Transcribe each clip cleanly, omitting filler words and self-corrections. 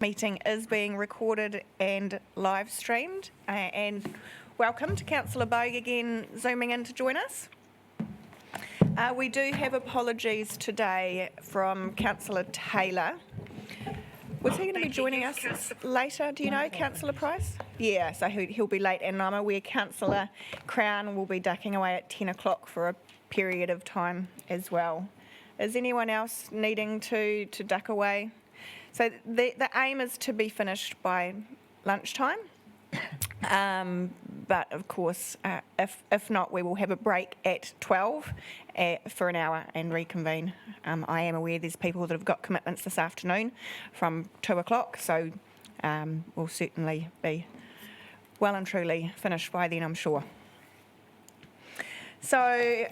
Meeting is being recorded and live streamed. And welcome to Councillor Bogue again, zooming in to join us. We do have apologies today from Councillor Taylor. Was he going to be joining us later? Do you know, Councillor Price? Yeah, so he'll be late, and I'm aware Councillor Crown will be ducking away at 10 o'clock for a period of time as well. Is anyone else needing to duck away? So the aim is to be finished by lunchtime, but of course, if not, we will have a break at 12 for an hour and reconvene. I am aware there's people that have got commitments this afternoon from 2 o'clock, so we'll certainly be well and truly finished by then, I'm sure. So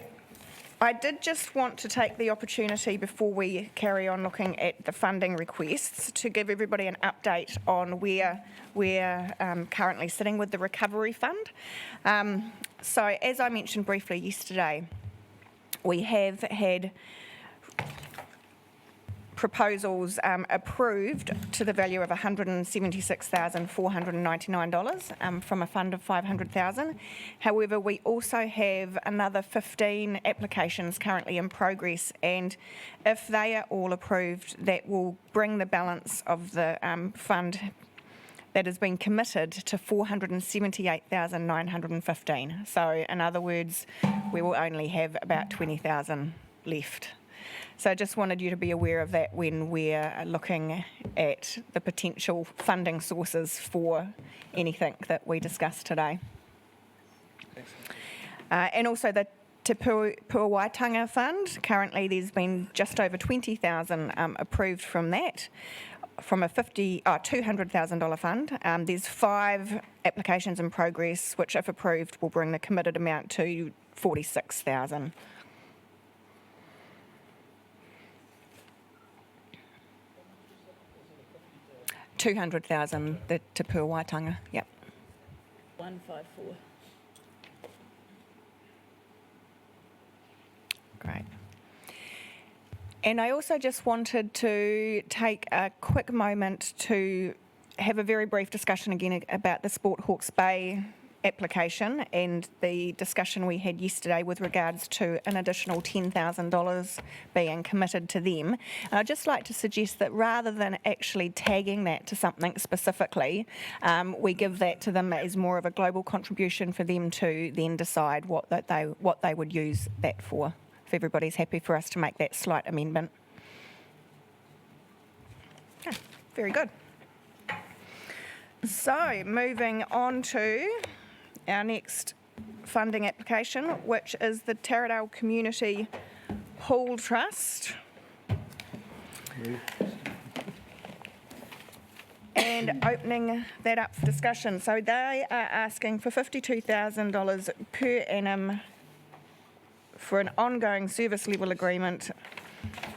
I did just want to take the opportunity before we carry on looking at the funding requests to give everybody an update on where we're currently sitting with the recovery fund. So as I mentioned briefly yesterday, we have had proposals approved to the value of $176,499 from a fund of $500,000. However, we also have another 15 applications currently in progress, and if they are all approved, that will bring the balance of the fund that has been committed to $478,915. So in other words, we will only have about 20,000 left. So I just wanted you to be aware of that when we're looking at the potential funding sources for anything that we discussed today. And also the Te Puawaitanga Fund, currently there's been just over 20,000 approved from that, from a $200,000 fund. There's 5 applications in progress, which if approved will bring the committed amount to 46,000. $200,000, the Te Puawaitanga, yep. 154. Great. And I also just wanted to take a quick moment to have a very brief discussion again about the Sport Hawke's Bay application and the discussion we had yesterday with regards to an additional $10,000 being committed to them. And I'd just like to suggest that rather than actually tagging that to something specifically, we give that to them as more of a global contribution for them to then decide what they would use that for. If everybody's happy for us to make that slight amendment. Okay, very good. So moving on to our next funding application, which is the Territorial Community Pool Trust. And opening that up for discussion. So they are asking for $52,000 per annum for an ongoing service level agreement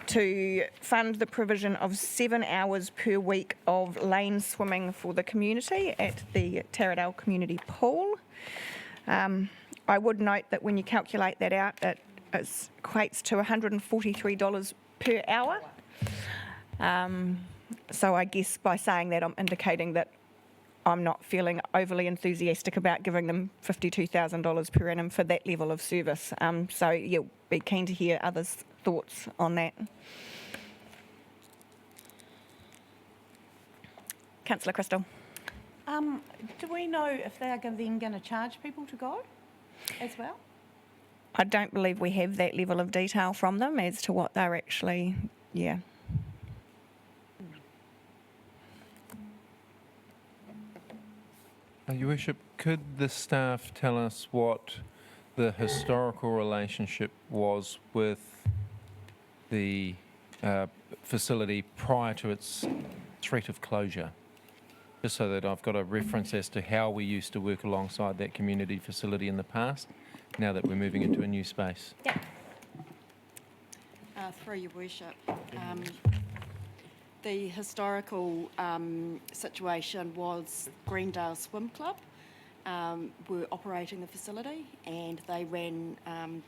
to fund the provision of 7 hours per week of lane swimming for the community at the Territorial Community Pool. I would note that when you calculate that out, it equates to $143 per hour. So I guess by saying that, I'm indicating that I'm not feeling overly enthusiastic about giving them $52,000 per annum for that level of service. So you'll be keen to hear others' thoughts on that. Councillor Crystal. Do we know if they are then going to charge people to go as well? I don't believe we have that level of detail from them as to what they're actually, yeah. Your Worship, could the staff tell us what the historical relationship was with the facility prior to its threat of closure? Just so that I've got a reference as to how we used to work alongside that community facility in the past, now that we're moving into a new space. Yeah. Through your Worship. The historical situation was Greendale Swim Club were operating the facility, and they ran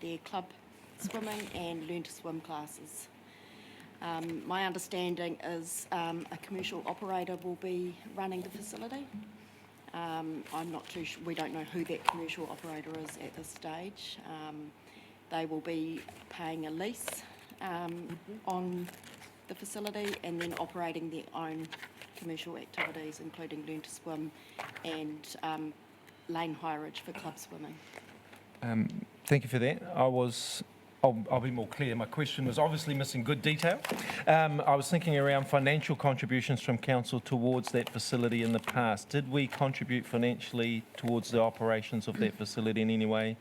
their club swimming and learn to swim classes. My understanding is a commercial operator will be running the facility. I'm not too sure, we don't know who that commercial operator is at this stage. They will be paying a lease on the facility and then operating their own commercial activities, including learn to swim and lane hireage for club swimming. Thank you for that. I'll be more clear. My question was obviously missing good detail. I was thinking around financial contributions from council towards that facility in the past. Did we contribute financially towards the operations of that facility in any way?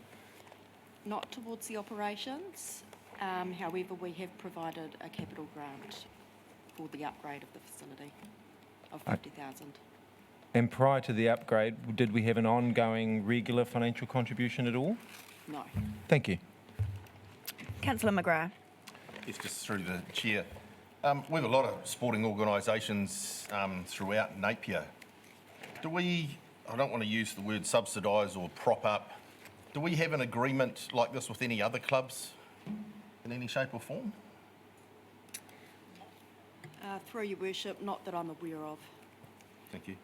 Not towards the operations, however, we have provided a capital grant for the upgrade of the facility of 50,000. And prior to the upgrade, did we have an ongoing regular financial contribution at all? No. Thank you. Councillor McGrath. Yes, just through the chair. We have a lot of sporting organisations throughout Napier. Do we, I don't want to use the word subsidise or prop up, do we have an agreement like this with any other clubs in any shape or form? Through your worship, not that I'm aware of. Thank you.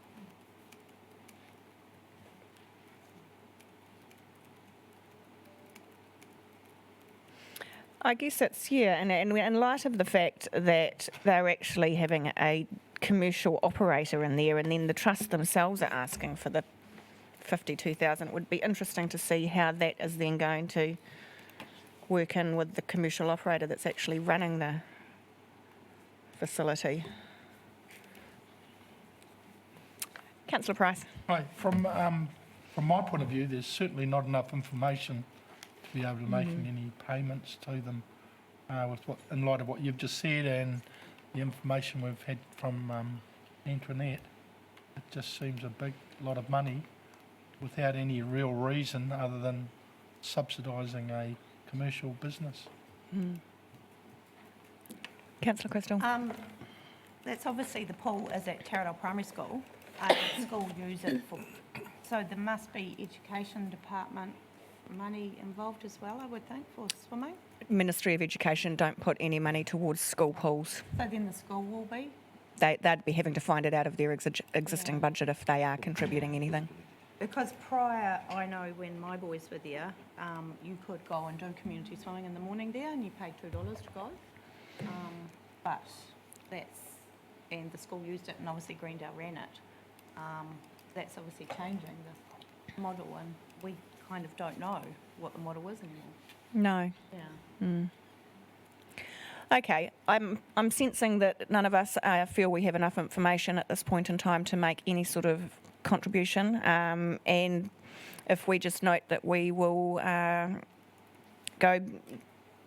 I guess it's, and in light of the fact that they're actually having a commercial operator in there and then the trust themselves are asking for the 52,000, it would be interesting to see how that is then going to work in with the commercial operator that's actually running the facility. Councillor Price. Right, from my point of view, there's certainly not enough information to be able to make any payments to them in light of what you've just said and the information we've had from Antoinette. It just seems a big lot of money without any real reason other than subsidising a commercial business. Councillor Crystal. That's obviously the pool is at Territorial Primary School. The school use it for, so there must be education department money involved as well, I would think, for swimming. Ministry of Education don't put any money towards school pools. So then the school will be? They'd be having to find it out of their existing budget if they are contributing anything. Because prior, I know when my boys were there, you could go and do community swimming in the morning there and you paid $2 to go. But and the school used it and obviously Greendale ran it. That's obviously changing the model and we kind of don't know what the model is anymore. No. Yeah. Okay, I'm sensing that none of us feel we have enough information at this point in time to make any sort of contribution. And if we just note that we will go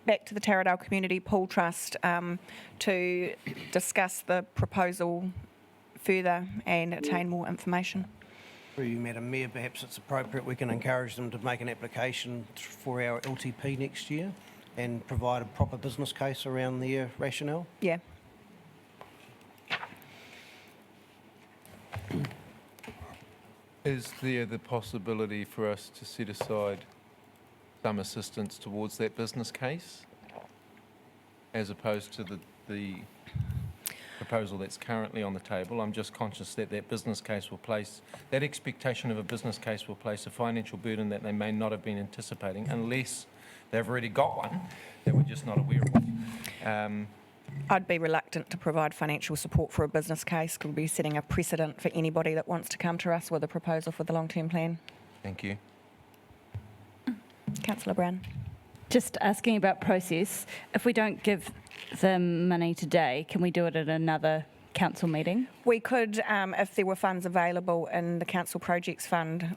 back to the Territorial Community Pool Trust to discuss the proposal further and attain more information. Through you, Madam Mayor, perhaps it's appropriate we can encourage them to make an application for our LTP next year and provide a proper business case around their rationale. Yeah. Is there the possibility for us to set aside some assistance towards that business case as opposed to the proposal that's currently on the table? I'm just conscious that that business case will place, that expectation of a business case will place a financial burden that they may not have been anticipating unless they've already got one that we're just not aware of. I'd be reluctant to provide financial support for a business case. Could be setting a precedent for anybody that wants to come to us with a proposal for the long-term plan. Thank you. Councillor Brown. Just asking about process. If we don't give them money today, can we do it at another council meeting? We could, if there were funds available in the Council Projects Fund,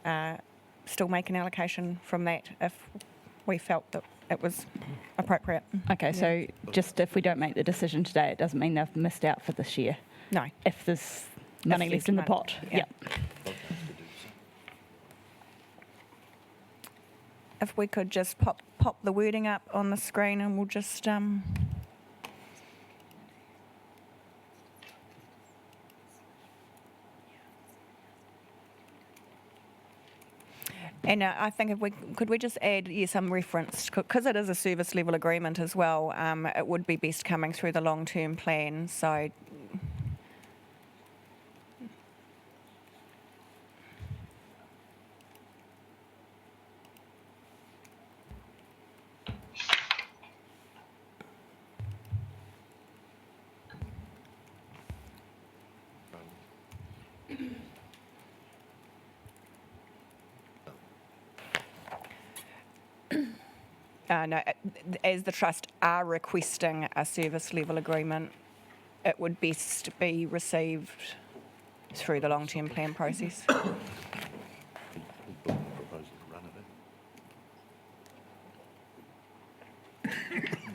still make an allocation from that if we felt that it was appropriate. Okay, so just if we don't make the decision today, it doesn't mean they've missed out for this year. No. If there's money there's left in the money, pot. yeah. Yep. If we could just pop the wording up on the screen and we'll just... And I think if could we just add some reference, because it is a service level agreement as well, it would be best coming through the long-term plan, so. No, as the trust are requesting a service level agreement, it would best be received through the long-term plan process.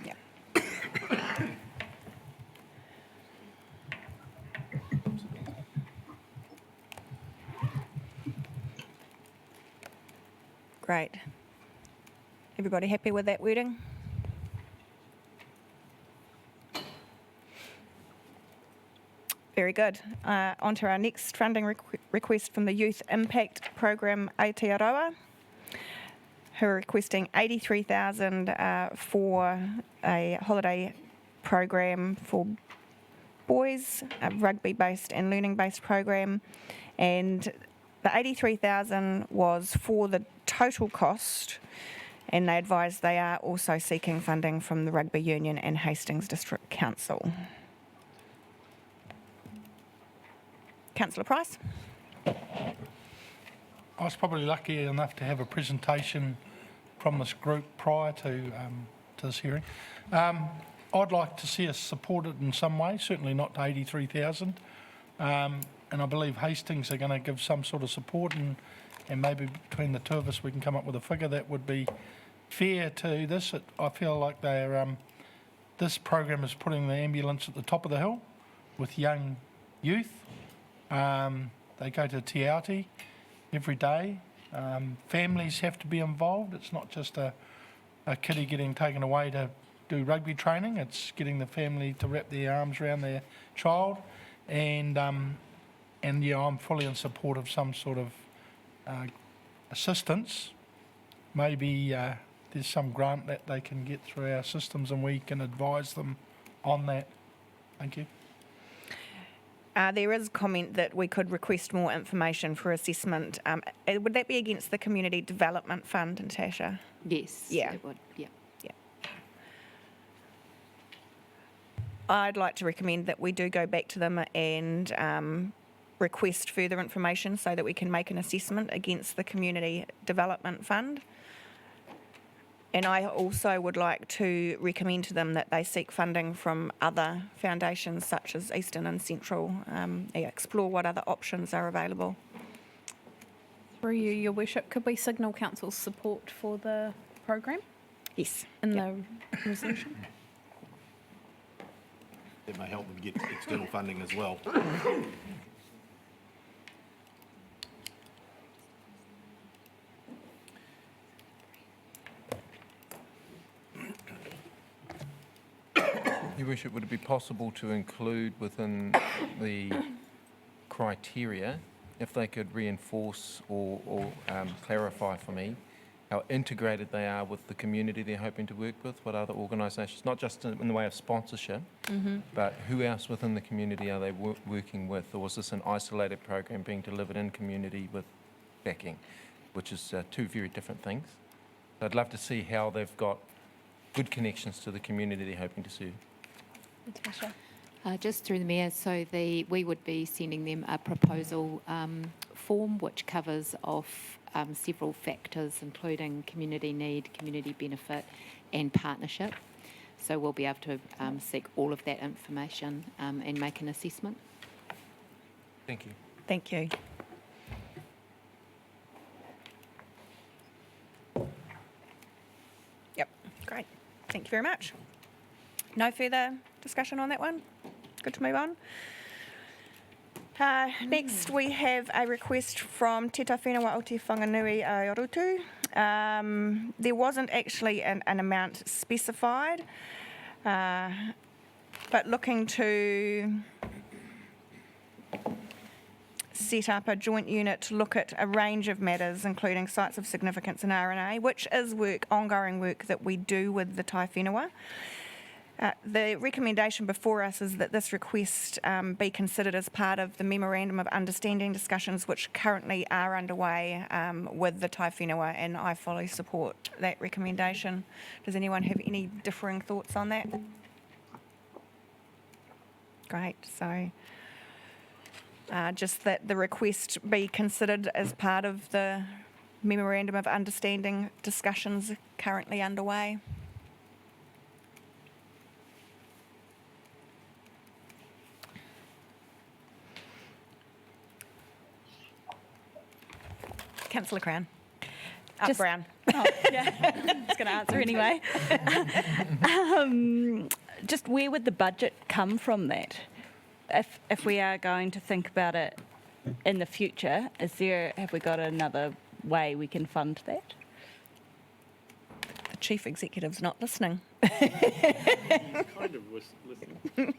Yeah. Great. Everybody happy with that wording? Very good. On to our next funding request from the Youth Impact Program Aotearoa, who are requesting $83,000 for a holiday program for boys, a rugby-based and learning-based program, and the $83,000 was for the total cost, and they advise they are also seeking funding from the Rugby Union and Hastings District Council. Councillor Price? I was probably lucky enough to have a presentation from this group prior to this hearing. I'd like to see us supported in some way, certainly not to 83,000. And I believe Hastings are going to give some sort of support, and maybe between the two of us we can come up with a figure that would be fair to this. I feel like this program is putting the ambulance at the top of the hill with young youth. They go to Te Aoti every day. Families have to be involved. It's not just a kiddie getting taken away to do rugby training. It's getting the family to wrap their arms around their child. And yeah, I'm fully in support of some sort of assistance. Maybe there's some grant that they can get through our systems and we can advise them on that. Thank you. There is comment that we could request more information for assessment. Would that be against the Community Development Fund, Natasha? Yes, Yeah. it would, yeah. I'd like to recommend that we do go back to them and request further information so that we can make an assessment against the Community Development Fund. And I also would like to recommend to them that they seek funding from other foundations such as Eastern and Central, explore what other options are available. Through you, Your Worship, could we signal Council's support for the program Yes. in the resolution? It may help them get external funding as well. Your Worship, would it be possible to include within the criteria, if they could reinforce or clarify for me, how integrated they are with the community they're hoping to work with, what other organisations, not just in the way of sponsorship, but who else within the community are they working with, or was this an isolated program being delivered in community with backing, which is two very different things. So I'd love to see how they've got good connections to the community they're hoping to serve. Natasha? Just through the Mayor, so we would be sending them a proposal form which covers off several factors, including community need, community benefit and partnership. So we'll be able to seek all of that information and make an assessment. Thank you. Thank you. Yep, great. Thank you very much. No further discussion on that one? Good to move on. Next, we have a request from Te Tawhenua o Te Whanganui a Rutu. There wasn't actually an amount specified, but looking to set up a joint unit to look at a range of matters, including sites of significance and RNA, which is ongoing work that we do with the tai whenua. The recommendation before us is that this request be considered as part of the Memorandum of Understanding discussions which currently are underway with the tai whenua, and I fully support that recommendation. Does anyone have any differing thoughts on that? Great, so just that the request be considered as part of the Memorandum of Understanding discussions currently underway. Councillor Crown. Brown. Oh, yeah, I was going to answer anyway. Just where would the budget come from that? If we are going to think about it in the future, have we got another way we can fund that? The Chief Executive's not listening. Kind of was listening.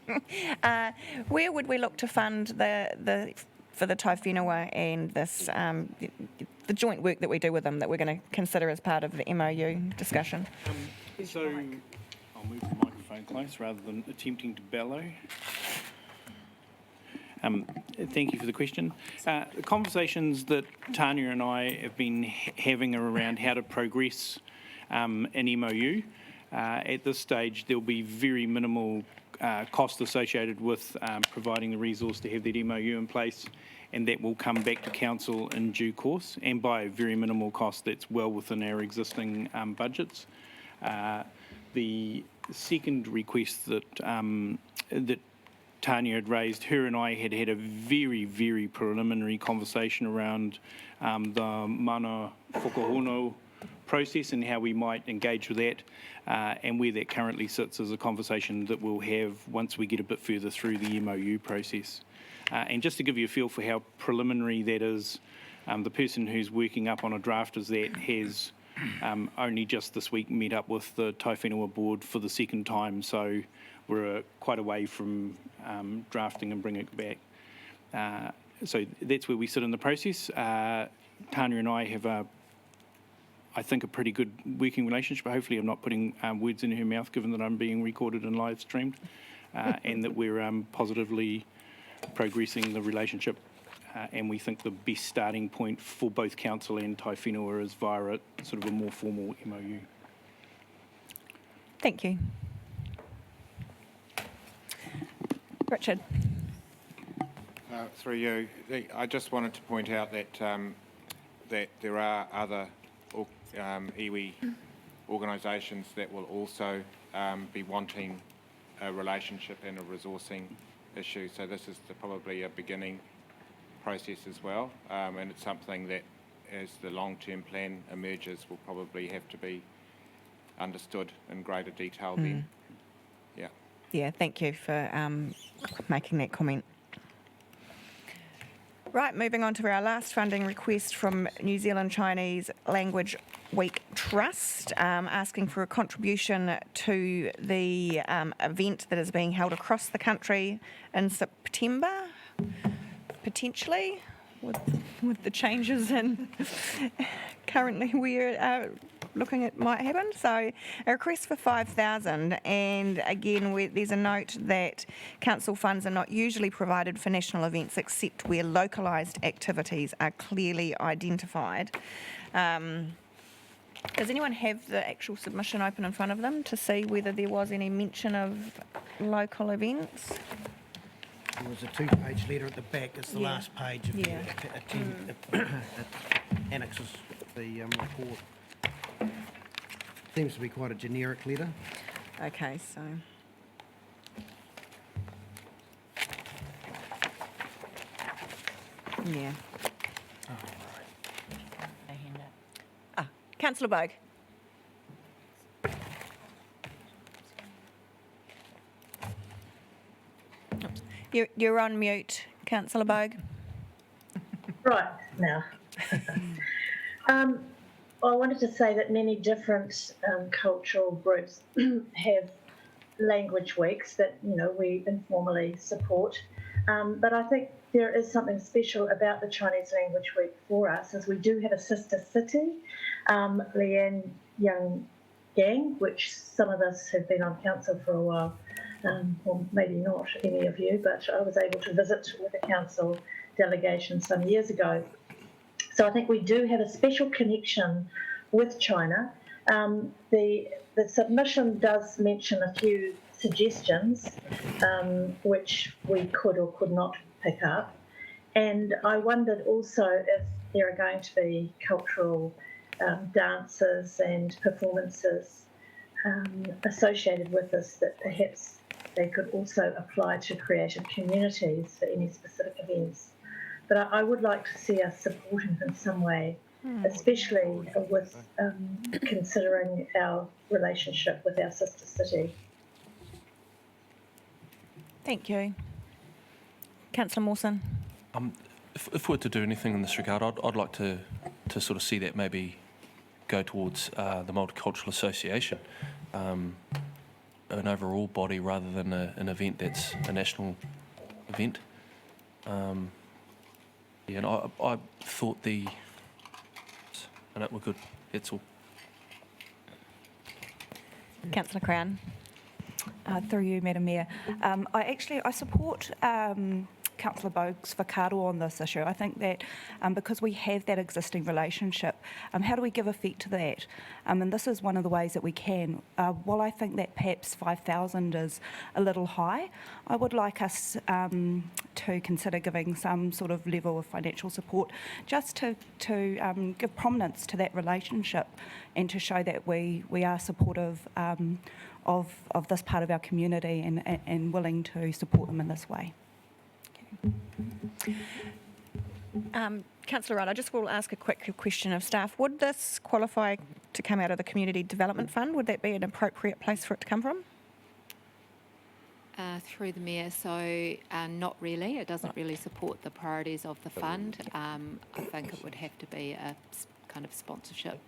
Where would we look to fund for the tai whenua and this the joint work that we do with them that we're going to consider as part of the MOU discussion? So I'll move the microphone close rather than attempting to bellow. Thank you for the question. The conversations that Tanya and I have been having are around how to progress an MOU. At this stage, there'll be very minimal cost associated with providing the resource to have that MOU in place, and that will come back to council in due course, and by a very minimal cost that's well within our existing budgets. The second request that Tanya had raised, her and I had a very, very preliminary conversation around the mana whakahono process and how we might engage with that, and where that currently sits is a conversation that we'll have once we get a bit further through the MOU process. And just to give you a feel for how preliminary that is, the person who's working up on a draft as that has only just this week met up with the tai whenua board for the second time, so we're quite a way from drafting and bringing it back. So that's where we sit in the process. Tanya and I have I think a pretty good working relationship. Hopefully I'm not putting words in her mouth, given that I'm being recorded and live streamed, and that we're positively progressing the relationship, and we think the best starting point for both council and tai whenua is via a sort of a more formal MOU. Thank you. Richard. Through you, I just wanted to point out that that there are other iwi organisations that will also be wanting a relationship and a resourcing issue. So this is probably a beginning process as well, and it's something that, as the long-term plan emerges, will probably have to be understood in greater detail then. Yeah. Yeah, thank you for making that comment. Right, moving on to our last funding request from New Zealand Chinese Language Week Trust, asking for a contribution to the event that is being held across the country in September, potentially, with the changes in currently we're looking at might happen. So a request for 5,000, and again there's a note that council funds are not usually provided for national events except where localised activities are clearly identified. Does anyone have the actual submission open in front of them to see whether there was any mention of local events? There was a two-page letter at the back. It's the last page of the annexes of the report. Seems to be quite a generic letter. Okay, so... Yeah. Councillor Bogue. You're on mute, Councillor Bogue. Right, now. I wanted to say that many different cultural groups have language weeks that, we informally support. But I think there is something special about the Chinese Language Week for us, is we do have a sister city, Lian Young Gang, which some of us have been on council for a while, or maybe not any of you, but I was able to visit with a council delegation some years ago. So I think we do have a special connection with China. The submission does mention a few suggestions which we could or could not pick up. And I wondered also if there are going to be cultural dances and performances associated with this, that perhaps they could also apply to creative communities for any specific events. But I would like to see us supporting in some way, especially with considering our relationship with our sister city. Thank you. Councillor Mawson. If we're to do anything in this regard, I'd like to sort of see that maybe go towards the Multicultural Association, an overall body rather than an event that's a national event. Yeah, and I thought we're good. That's all. Councillor Crown. Through you, Madam Mayor. I support Councillor Bogue's whakaaro on this issue. I think that because we have that existing relationship, how do we give effect to that? And this is one of the ways that we can. While I think that perhaps 5,000 is a little high, I would like us to consider giving some sort of level of financial support just to give prominence to that relationship and to show that we are supportive of this part of our community and willing to support them in this way. Councillor Rudd, I just will ask a quick question of staff. Would this qualify to come out of the Community Development Fund? Would that be an appropriate place for it to come from? Through the Mayor, so not really. It doesn't really support the priorities of the fund. I think it would have to be a kind of sponsorship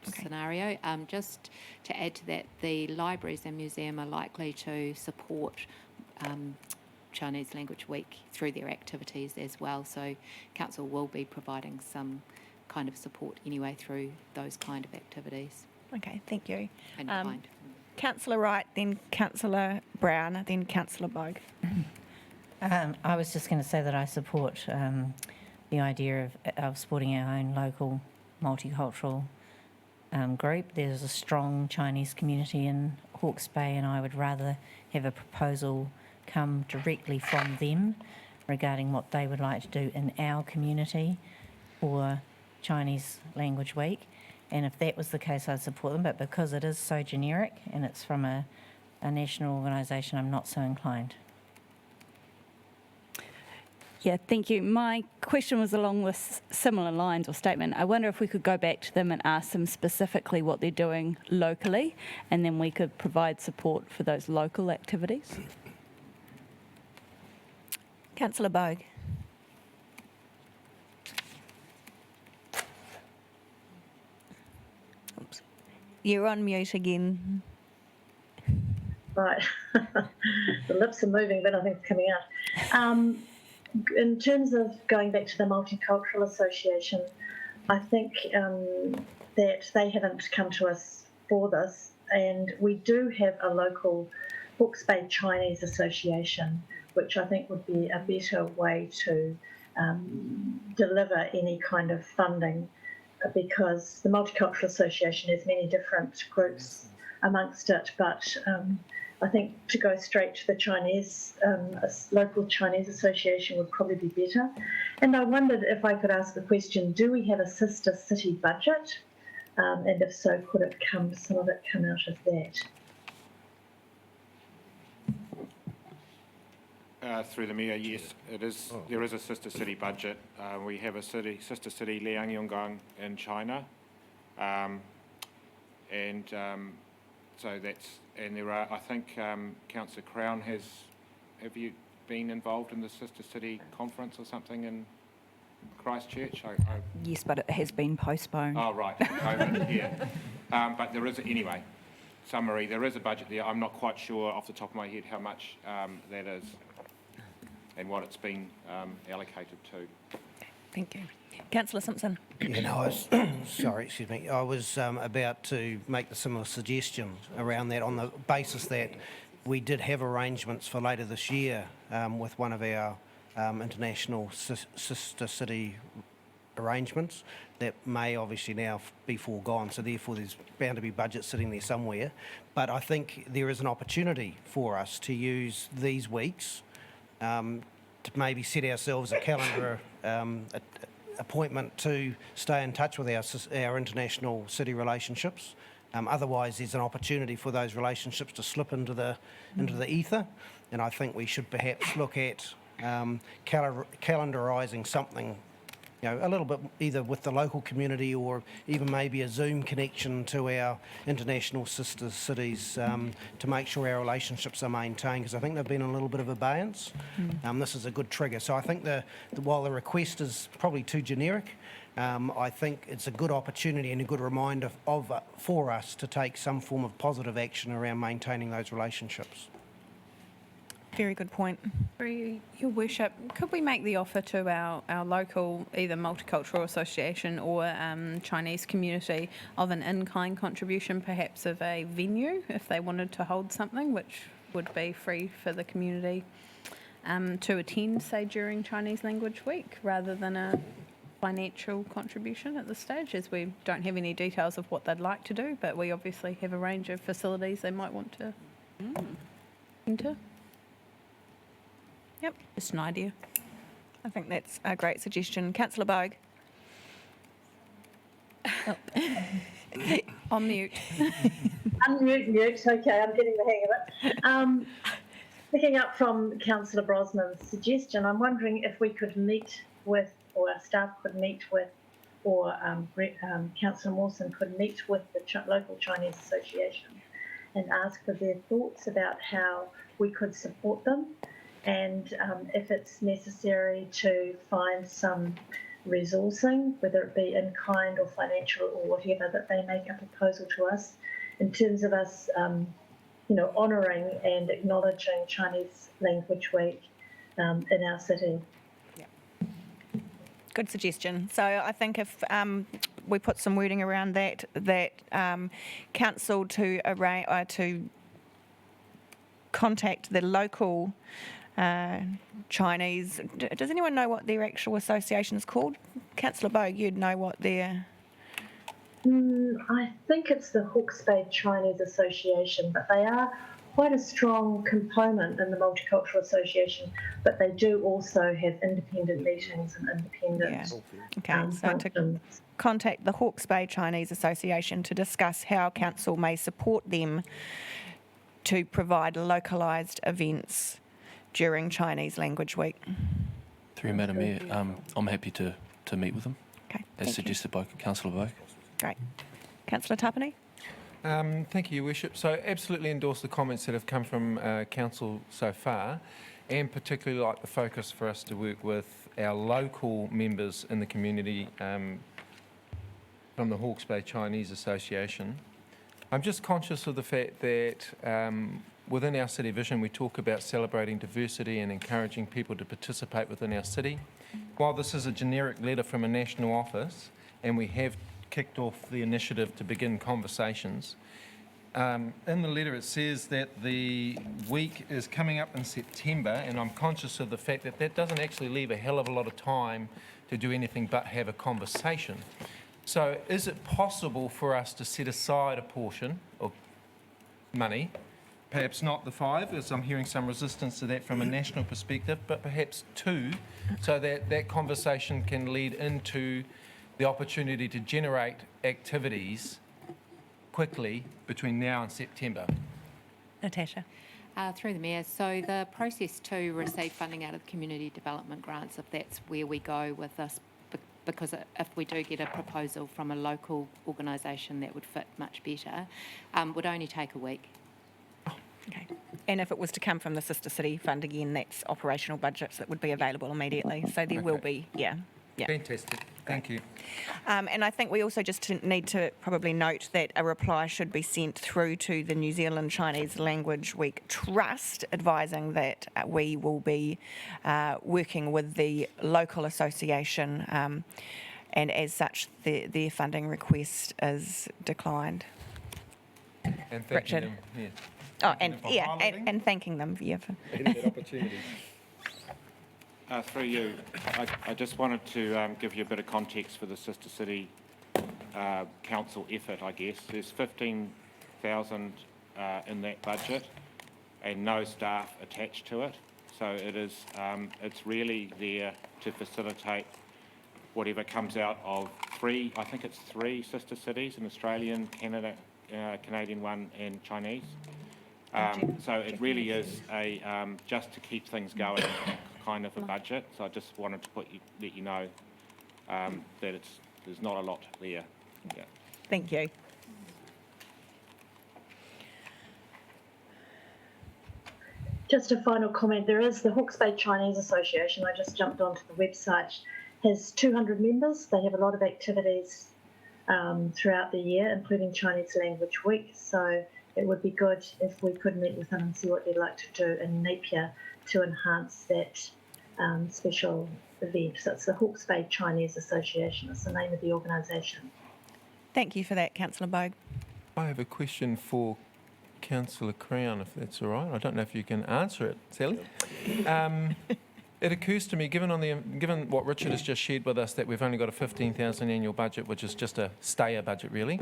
scenario. Just to add to that, the libraries and museum are likely to support Chinese Language Week through their activities as well. So council will be providing some kind of support anyway through those kind of activities. Okay, thank you. And kind. Councillor Wright, then Councillor Brown, then Councillor Bogue. I was just going to say that I support the idea of supporting our own local multicultural group. There's a strong Chinese community in Hawke's Bay, and I would rather have a proposal come directly from them regarding what they would like to do in our community for Chinese Language Week. And if that was the case, I'd support them. But because it is so generic and it's from a national organisation, I'm not so inclined. Yeah, thank you. My question was along with similar lines or statement. I wonder if we could go back to them and ask them specifically what they're doing locally, and then we could provide support for those local activities. Councillor Bogue. Oops. You're on mute again. Right. The lips are moving, but nothing's coming out. In terms of going back to the Multicultural Association, I think that they haven't come to us for this, and we do have a local Hawke's Bay Chinese Association, which I think would be a better way to deliver any kind of funding, because the Multicultural Association has many different groups amongst it, but I think to go straight to the Chinese, local Chinese Association would probably be better. And I wondered if I could ask the question, do we have a sister city budget? And if so, could some of it come out of that? Through the Mayor, yes, it is. There is a sister city budget. We have a sister city, Liangyonggang, in China. So that's, and there are, I think Councillor Crown have you been involved in the Sister City conference or something in Christchurch? Yes, but it has been postponed. Oh, right, COVID, yeah. But there is, anyway, summary, there is a budget there. I'm not quite sure off the top of my head how much that is. what it's been allocated to. Thank you. Councillor Simpson. Yeah, no, I was, sorry, excuse me. I was about to make a similar suggestion around that on the basis that we did have arrangements for later this year with one of our international sister city arrangements that may obviously now be foregone, so therefore there's bound to be budget sitting there somewhere. But I think there is an opportunity for us to use these weeks to maybe set ourselves a calendar appointment to stay in touch with our international city relationships. Otherwise, there's an opportunity for those relationships to slip into the ether, and I think we should perhaps look at calendarising something, a little bit either with the local community or even maybe a Zoom connection to our international sister cities to make sure our relationships are maintained, because I think they've been in a little bit of abeyance. This is a good trigger. So I think while the request is probably too generic, I think it's a good opportunity and a good reminder for us to take some form of positive action around maintaining those relationships. Very good point. Through Your Worship, could we make the offer to our local, either multicultural association or Chinese community, of an in-kind contribution, perhaps of a venue, if they wanted to hold something, which would be free for the community to attend, say, during Chinese Language Week, rather than a financial contribution at this stage, as we don't have any details of what they'd like to do, but we obviously have a range of facilities they might want to enter. Yep, just an idea. I think that's a great suggestion. Councillor Bogue. On mute. Mute. Okay, I'm getting the hang of it. Picking up from Councillor Brosnan's suggestion, I'm wondering if we could meet with, or our staff could meet with, or Councillor Mawson could meet with the local Chinese Association and ask for their thoughts about how we could support them, and if it's necessary to find some resourcing, whether it be in kind or financial or whatever, that they make a proposal to us in terms of us, honouring and acknowledging Chinese Language Week in our city. Good suggestion. So I think if we put some wording around that council to contact the local Chinese. Does anyone know what their actual association is called? Councillor Bogue, you'd know what their... I think it's the Hawke's Bay Chinese Association, but they are quite a strong component in the Multicultural Association, but they do also have independent meetings and independent Okay, so to contact the Hawke's Bay Chinese Association to discuss how council may support them to provide localised events during Chinese Language Week. Through you, Madam Mayor, I'm happy to meet with them, Okay, as suggested by Councillor Bogue. Great. Councillor Tapani? Thank you, Your Worship. So absolutely endorse the comments that have come from Council so far, and particularly like the focus for us to work with our local members in the community from the Hawke's Bay Chinese Association. I'm just conscious of the fact that within our city vision we talk about celebrating diversity and encouraging people to participate within our city. While this is a generic letter from a national office and we have kicked off the initiative to begin conversations, in the letter it says that the week is coming up in September, and I'm conscious of the fact that that doesn't actually leave a hell of a lot of time to do anything but have a conversation. So is it possible for us to set aside a portion of money, perhaps not the 5, as I'm hearing some resistance to that from a national perspective, but perhaps 2, so that that conversation can lead into the opportunity to generate activities quickly between now and September? Natasha? Through the Mayor, so the process to receive funding out of the community development grants, if that's where we go with this, because if we do get a proposal from a local organisation that would fit much better, would only take a week. Okay. And if it was to come from the Sister City Fund, again, that's operational budgets that would be available immediately. So there will be, Yeah. Fantastic. Thank you. And I think we also just need to probably note that a reply should be sent through to the New Zealand Chinese Language Week Trust, advising that we will be working with the local association, and as such, their funding request is declined. And thanking Richard. them. Yeah. Oh, Thanking and them for yeah, highlighting. and thanking them, yeah. For That opportunity. Through you, I just wanted to give you a bit of context for the Sister City Council effort, I guess. There's 15,000 in that budget and no staff attached to it. So it is, it's really there to facilitate whatever comes out of three sister cities, an Australian, Canadian one and Chinese. So it really is a just to keep things going kind of a budget. So I just wanted to let you know that there's not a lot there. Yeah. Thank you. Just a final comment, there is the Hawke's Bay Chinese Association, I just jumped onto the website, has 200 members. They have a lot of activities throughout the year, including Chinese Language Week. So it would be good if we could meet with them and see what they'd like to do in Napier to enhance that special event. So it's the Hawke's Bay Chinese Association, it's the name of the organisation. Thank you for that, Councillor Bogue. I have a question for Councillor Crown, if that's all right. I don't know if you can answer it, Sally. It occurs to me, given what Richard has just shared with us, that we've only got a 15,000 annual budget, which is just a stayer budget, really.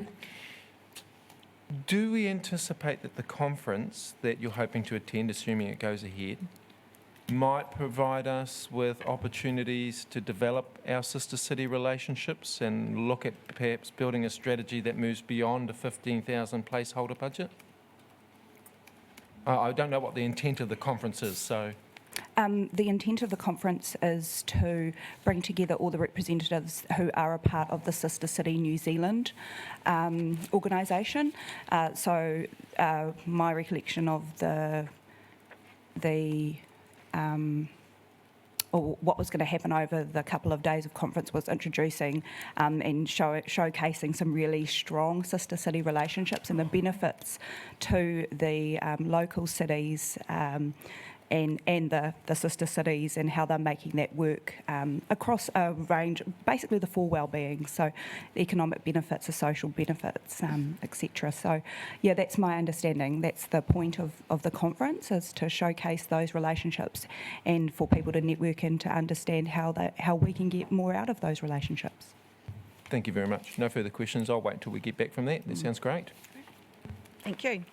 Do we anticipate that the conference that you're hoping to attend, assuming it goes ahead, might provide us with opportunities to develop our sister city relationships and look at perhaps building a strategy that moves beyond a 15,000 placeholder budget? I don't know what the intent of the conference is, so... The intent of the conference is to bring together all the representatives who are a part of the Sister City New Zealand organisation. My recollection of or what was going to happen over the couple of days of conference was introducing and showcasing some really strong sister city relationships and the benefits to the local cities and the sister cities and how they're making that work across a range, basically the four well-being, so the economic benefits, the social benefits, etc. So, yeah, that's my understanding. That's the point of the conference, is to showcase those relationships and for people to network and to understand how we can get more out of those relationships. Thank you very much. No further questions. I'll wait until we get back from that. That sounds great. Thank you.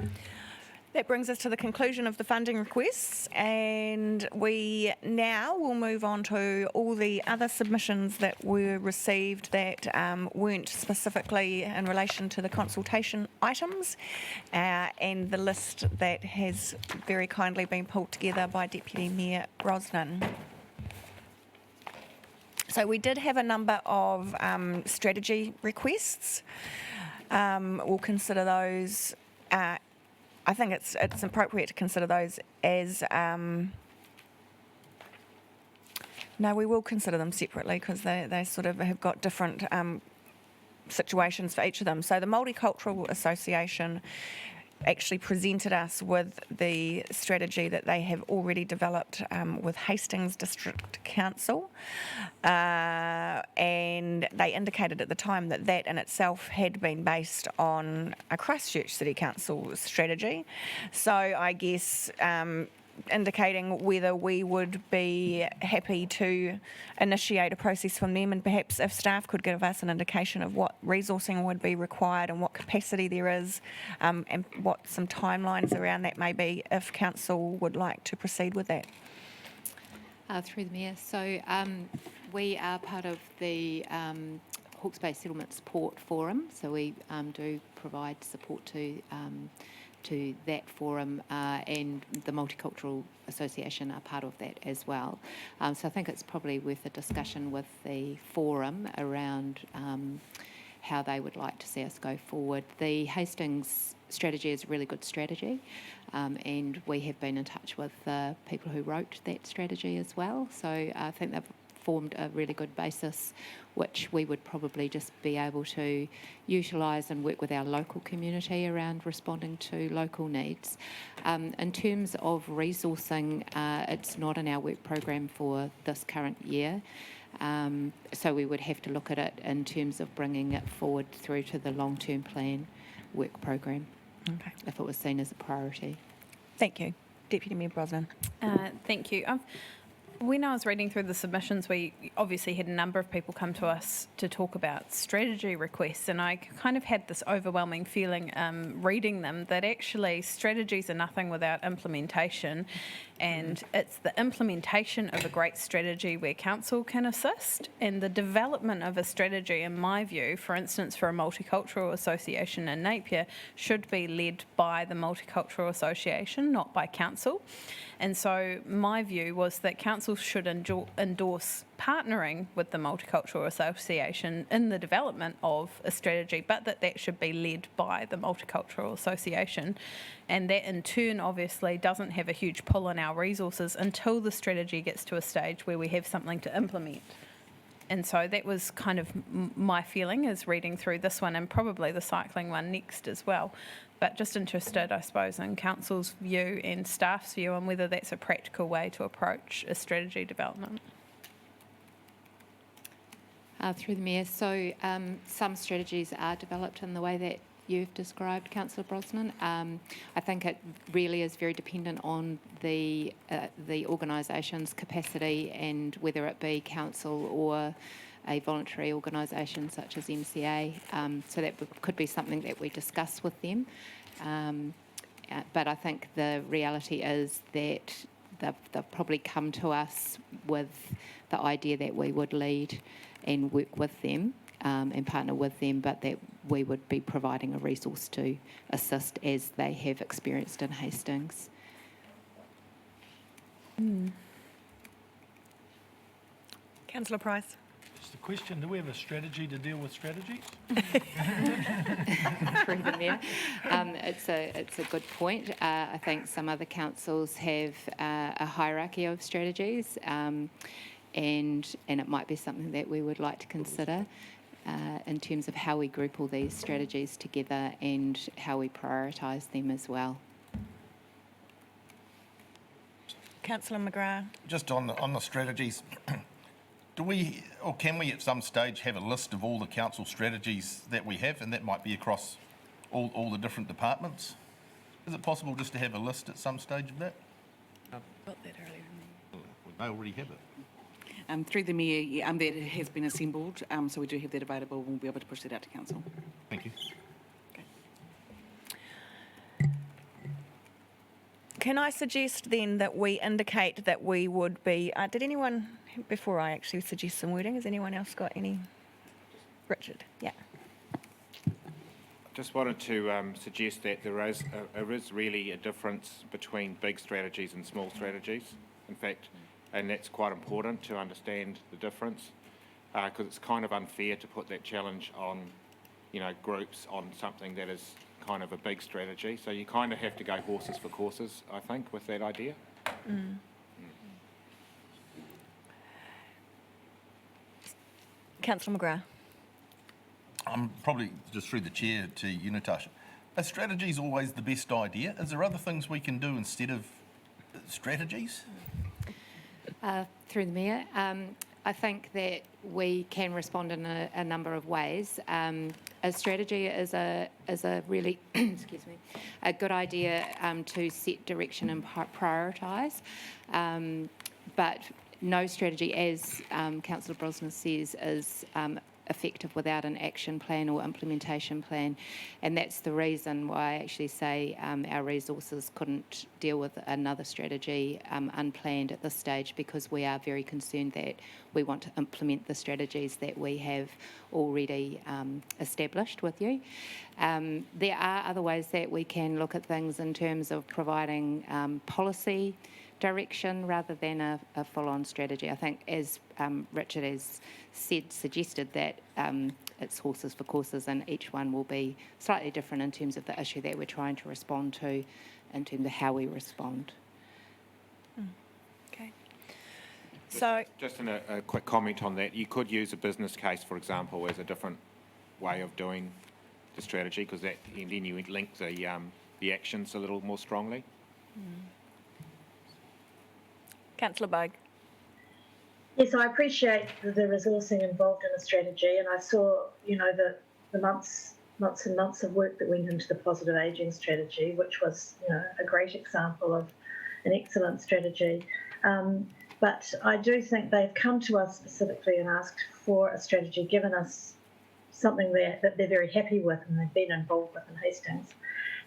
That brings us to the conclusion of the funding requests, and we now will move on to all the other submissions that were received that weren't specifically in relation to the consultation items, and the list that has very kindly been pulled together by Deputy Mayor Brosnan. So we did have a number of strategy requests. We'll consider those. I think it's appropriate to consider those as, no, we will consider them separately because they sort of have got different situations for each of them. So the Multicultural Association actually presented us with the strategy that they have already developed with Hastings District Council, and they indicated at the time that that in itself had been based on a Christchurch City Council strategy. So I guess indicating whether we would be happy to initiate a process from them, and perhaps if staff could give us an indication of what resourcing would be required and what capacity there is, and what some timelines around that may be if council would like to proceed with that. Through the Mayor. So we are part of the Hawke's Bay Settlement Support Forum, so we do provide support to that forum, and the Multicultural Association are part of that as well. So I think it's probably worth a discussion with the forum around how they would like to see us go forward. The Hastings strategy is a really good strategy, and we have been in touch with the people who wrote that strategy as well. So I think they've formed a really good basis, which we would probably just be able to utilise and work with our local community around responding to local needs. In terms of resourcing, it's not in our work program for this current year. So we would have to look at it in terms of bringing it forward through to the long-term plan work program, Okay. if it was seen as a priority. Thank you. Deputy Mayor Brosnan. Thank you. When I was reading through the submissions, we obviously had a number of people come to us to talk about strategy requests, and I kind of had this overwhelming feeling reading them that actually strategies are nothing without implementation, and it's the implementation of a great strategy where council can assist, and the development of a strategy, in my view, for instance, for a multicultural association in Napier, should be led by the Multicultural Association, not by council. And so my view was that council should endorse partnering with the Multicultural Association in the development of a strategy, but that should be led by the Multicultural Association. And that in turn obviously doesn't have a huge pull on our resources until the strategy gets to a stage where we have something to implement. And so that was kind of my feeling as reading through this one, and probably the cycling one next as well. But just interested, I suppose, in council's view and staff's view on whether that's a practical way to approach a strategy development. Through the Mayor, so some strategies are developed in the way that you've described, Councillor Brosnan. I think it really is very dependent on the organisation's capacity, and whether it be council or a voluntary organisation such as MCA. So that could be something that we discuss with them. But I think the reality is that they've probably come to us with the idea that we would lead and work with them and partner with them, but that we would be providing a resource to assist as they have experienced in Hastings. Councillor Price. It's the question, do we have a strategy to deal with strategies? Through the Mayor. It's a good point. I think some other councils have a hierarchy of strategies, and it might be something that we would like to consider in terms of how we group all these strategies together and how we prioritise them as well. Councillor McGrath. Just on the strategies, do we, or can we at some stage have a list of all the council strategies that we have, and that might be across all the different departments? Is it possible just to have a list at some stage of that? Got that earlier. We may already have it. Through the Mayor, that has been assembled, so we do have that available. We'll be able to push that out to council. Thank you. Can I suggest then that we indicate that we would be, did anyone, before I actually suggest some wording, has anyone else got any? Richard, yeah. Just wanted to suggest that there is really a difference between big strategies and small strategies. In fact, and that's quite important to understand the difference, because it's kind of unfair to put that challenge on, groups on something that is kind of a big strategy. So you kind of have to go horses for courses, I think, with that idea. Councillor McGrath. Probably just through the chair to you, Natasha. Are strategies always the best idea? Is there other things we can do instead of strategies? Through the Mayor, I think that we can respond in a number of ways. A strategy is a really excuse me, a good idea to set direction and prioritise, but no strategy, as Councillor Brosnan says, is effective without an action plan or implementation plan, and that's the reason why I actually say our resources couldn't deal with another strategy unplanned at this stage, because we are very concerned that we want to implement the strategies that we have already established with you. There are other ways that we can look at things in terms of providing policy direction rather than a full-on strategy. I think, as Richard has suggested that it's horses for courses, and each one will be slightly different in terms of the issue that we're trying to respond to, in terms of how we respond. Okay. So, Just a quick comment on that, you could use a business case, for example, as a different way of doing the strategy, because that, and then you would link the actions a little more strongly. Councillor Bogue. Yes, I appreciate the resourcing involved in a strategy, and I saw, the months and months of work that went into the positive ageing strategy, which was, a great example of an excellent strategy. But I do think they've come to us specifically and asked for a strategy, given us something that they're very happy with and they've been involved with in Hastings.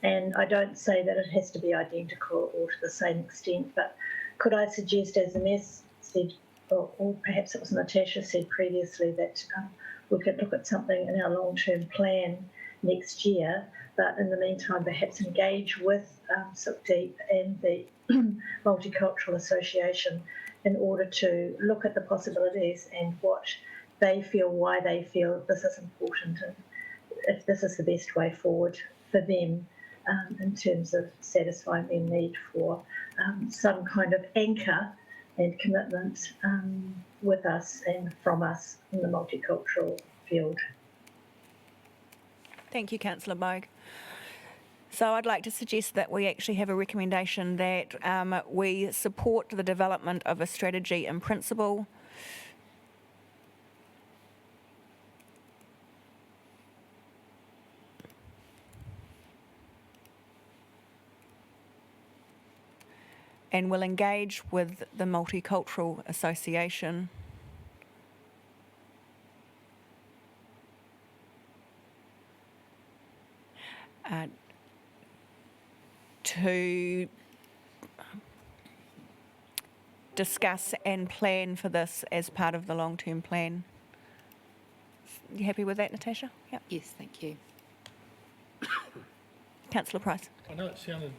And I don't say that it has to be identical or to the same extent, but could I suggest, as the Mayor said, or perhaps it was Natasha said previously, that we could look at something in our long-term plan next year, but in the meantime perhaps engage with Sukdeep and the Multicultural Association in order to look at the possibilities and what they feel, why they feel this is important, and if this is the best way forward for them in terms of satisfying their need for some kind of anchor and commitment with us and from us in the multicultural field. Thank you, Councillor Bogue. So I'd like to suggest that we actually have a recommendation that we support the development of a strategy in principle. And will engage with the Multicultural Association to discuss and plan for this as part of the long-term plan. You happy with that, Natasha? Yep. Yes, thank you. Councillor Price. I know it sounded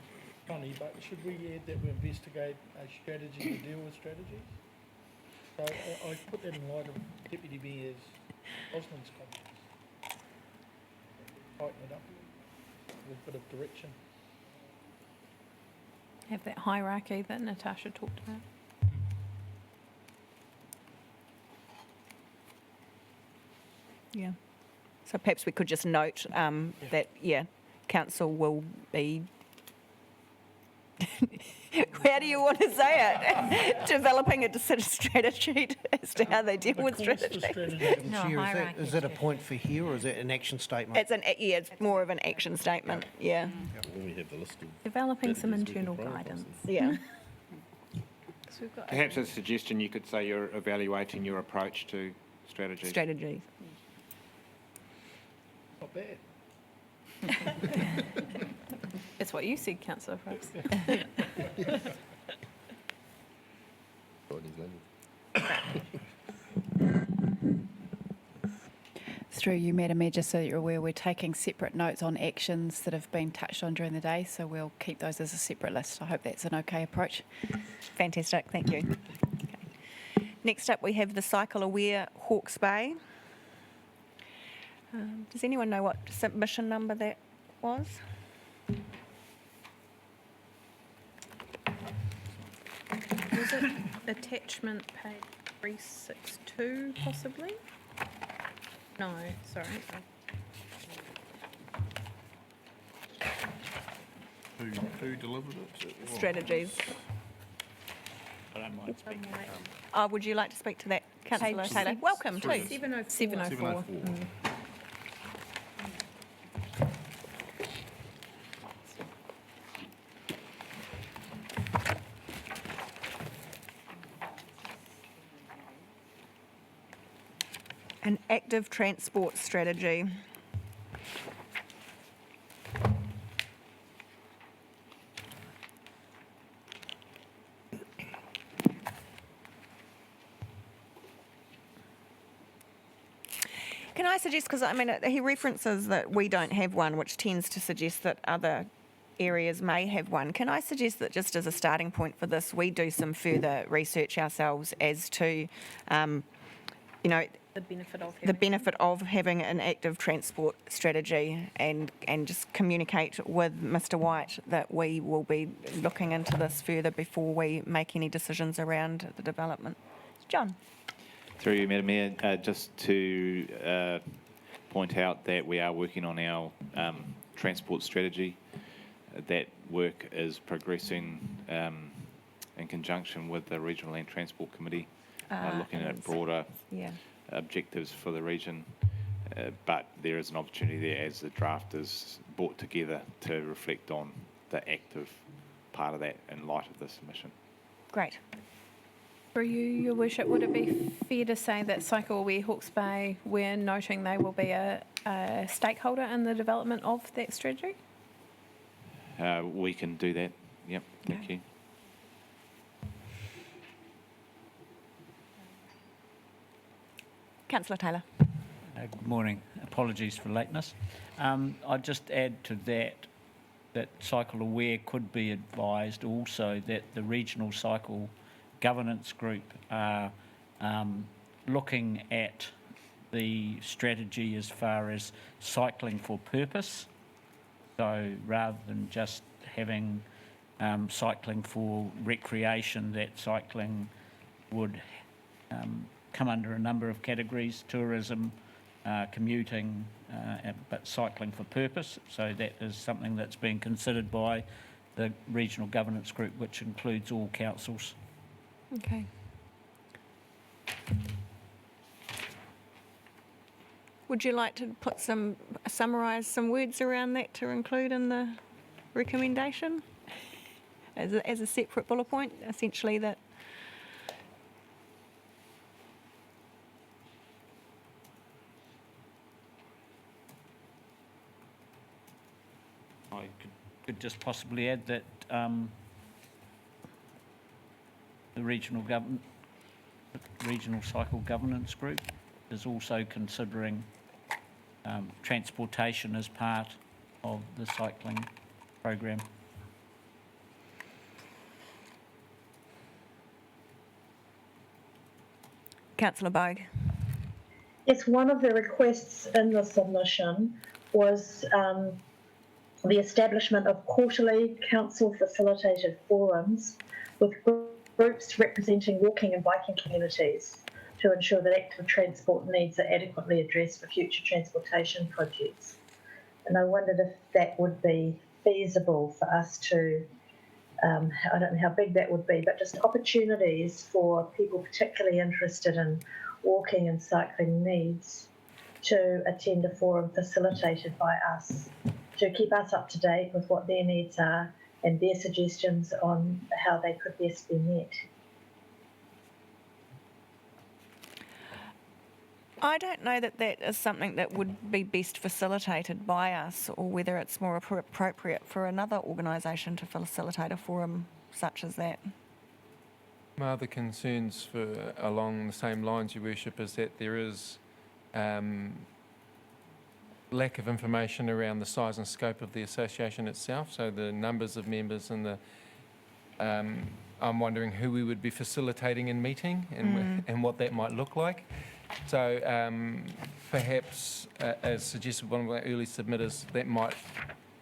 funny, but should we add that we investigate a strategy to deal with strategies? So I put that in light of Deputy Mayor's Osmond's comments. Tighten it up with a bit of direction. Have that hierarchy that Natasha talked about. Yeah. So perhaps we could just note that, council will be, how do you want to say it? Developing a strategy as to how they deal with strategy. Chair, is that a point for here, or is that an action statement? It's more of an action statement, yeah. We have the list of Developing some internal guidance. Yeah. Perhaps as a suggestion, you could say you're evaluating your approach to strategies. Strategies. Not bad. It's what you said, Councillor Price. Through you, Madam Mayor, just so that you're aware, we're taking separate notes on actions that have been touched on during the day, so we'll keep those as a separate list. I hope that's an okay approach. Fantastic, thank you. Okay. Next up, we have the Cycle Aware Hawke's Bay. Does anyone know what submission number that was? Was it attachment page 362 possibly? No, sorry. Who delivered it? Strategies. I don't mind speaking. Would you like to speak to that, Councillor Page Taylor? six. Welcome, too. 704. An active transport strategy. Can I suggest, because he references that we don't have one, which tends to suggest that other areas may have one. Can I suggest that just as a starting point for this, we do some further research ourselves as to, the benefit of having an active transport strategy, and just communicate with Mr. White that we will be looking into this further before we make any decisions around the development. John? Through you, Madam Mayor, just to point out that we are working on our transport strategy. That work is progressing in conjunction with the Regional Land Transport Committee, looking at broader objectives for the region. But there is an opportunity there as the draft is brought together to reflect on the active part of that in light of this submission. Great. For you, Your Worship, would it be fair to say that Cycle Aware Hawke's Bay, we're noting they will be a stakeholder in the development of that strategy? We can do that. Yep, thank you. Councillor Taylor. Good morning. Apologies for lateness. I'd just add to that Cycle Aware could be advised also that the Regional Cycle Governance Group are looking at the strategy as far as cycling for purpose. So rather than just having cycling for recreation, that cycling would come under a number of categories: tourism, commuting, but cycling for purpose. So that is something that's being considered by the Regional Governance Group, which includes all councils. Okay. Would you like to summarise some words around that to include in the recommendation as a separate bullet point, essentially that? I could just possibly add that the Regional Cycle Governance Group is also considering transportation as part of the cycling program. Councillor Bogue. Yes, one of the requests in the submission was the establishment of quarterly council facilitated forums with groups representing walking and biking communities to ensure that active transport needs are adequately addressed for future transportation projects. And I wondered if that would be feasible for us to, I don't know how big that would be, but just opportunities for people particularly interested in walking and cycling needs to attend a forum facilitated by us, to keep us up to date with what their needs are and their suggestions on how they could best be met. I don't know that that is something that would be best facilitated by us, or whether it's more appropriate for another organisation to facilitate a forum such as that. My other concerns along the same lines, Your Worship, is that there is lack of information around the size and scope of the association itself, so the numbers of members and I'm wondering who we would be facilitating in meeting and what that might look like. So perhaps, as suggested by one of our early submitters, that might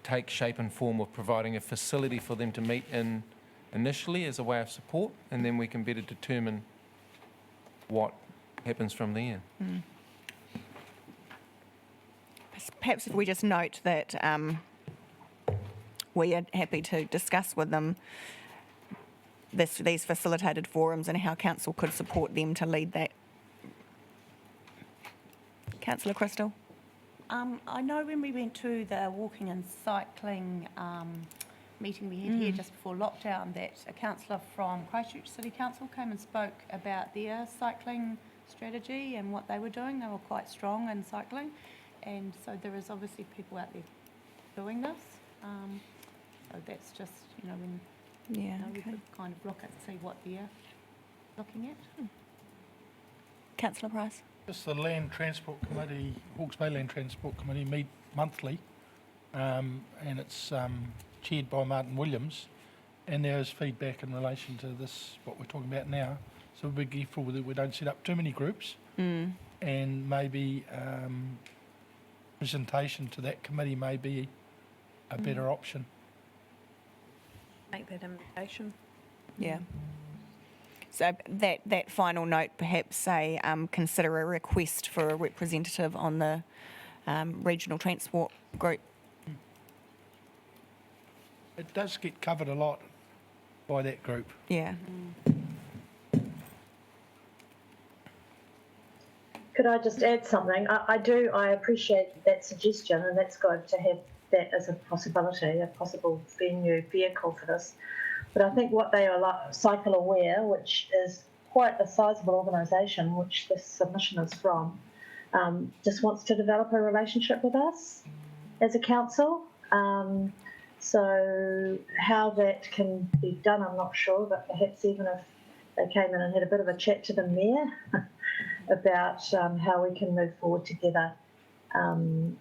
take shape and form of providing a facility for them to meet in initially as a way of support, and then we can better determine what happens from there. Perhaps if we just note that we are happy to discuss with them these facilitated forums and how council could support them to lead that. Councillor Crystal. I know when we went to the walking and cycling meeting we had here just before lockdown, that a councillor from Christchurch City Council came and spoke about their cycling strategy and what they were doing. They were quite strong in cycling, and so there is obviously people out there doing this. So that's just, when we could kind of look at see what they're looking at. Councillor Price. Just the Land Transport Committee, Hawke's Bay Land Transport Committee meet monthly, and it's chaired by Martin Williams, and there is feedback in relation to this, what we're talking about now. So we'll be careful that we don't set up too many groups, and maybe presentation to that committee may be a better option. Make that invitation. Yeah. So that final note, perhaps say, consider a request for a representative on the regional transport group. It does get covered a lot by that group. Yeah. Could I just add something? I appreciate that suggestion, and that's good to have that as a possibility, a possible venue vehicle for this. But I think what they are like, Cycle Aware, which is quite a sizable organisation, which this submission is from, just wants to develop a relationship with us as a council. So how that can be done, I'm not sure, but perhaps even if they came in and had a bit of a chat to the mayor about how we can move forward together, and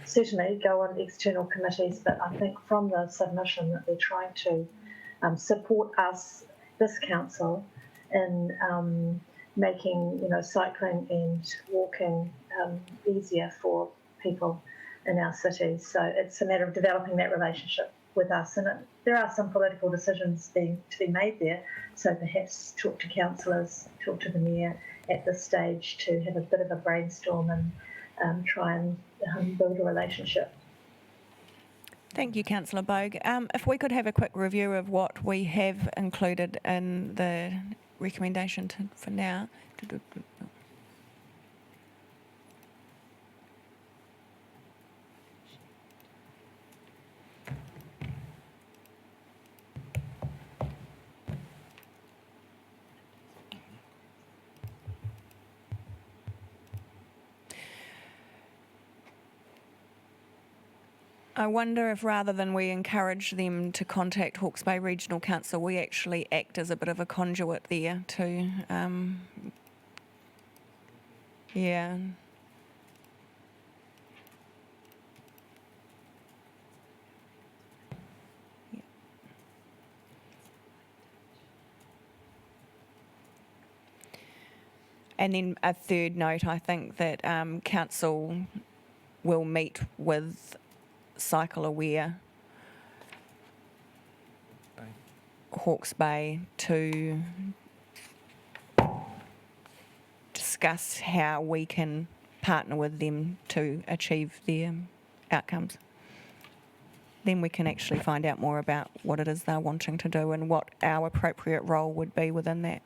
certainly go on external committees. But I think from the submission that they're trying to support us, this council, in making cycling and walking easier for people in our cities. So it's a matter of developing that relationship with us, and there are some political decisions to be made there. So perhaps talk to councillors, talk to the mayor at this stage to have a bit of a brainstorm and try and build a relationship. Thank you, Councillor Bogue. If we could have a quick review of what we have included in the recommendation for now. I wonder if rather than we encourage them to contact Hawke's Bay Regional Council, we actually act as a bit of a conduit there to, yeah. And then a third note, I think that council will meet with Cycle Aware, Hawke's Bay, to discuss how we can partner with them to achieve their outcomes. Then we can actually find out more about what it is they're wanting to do and what our appropriate role would be within that.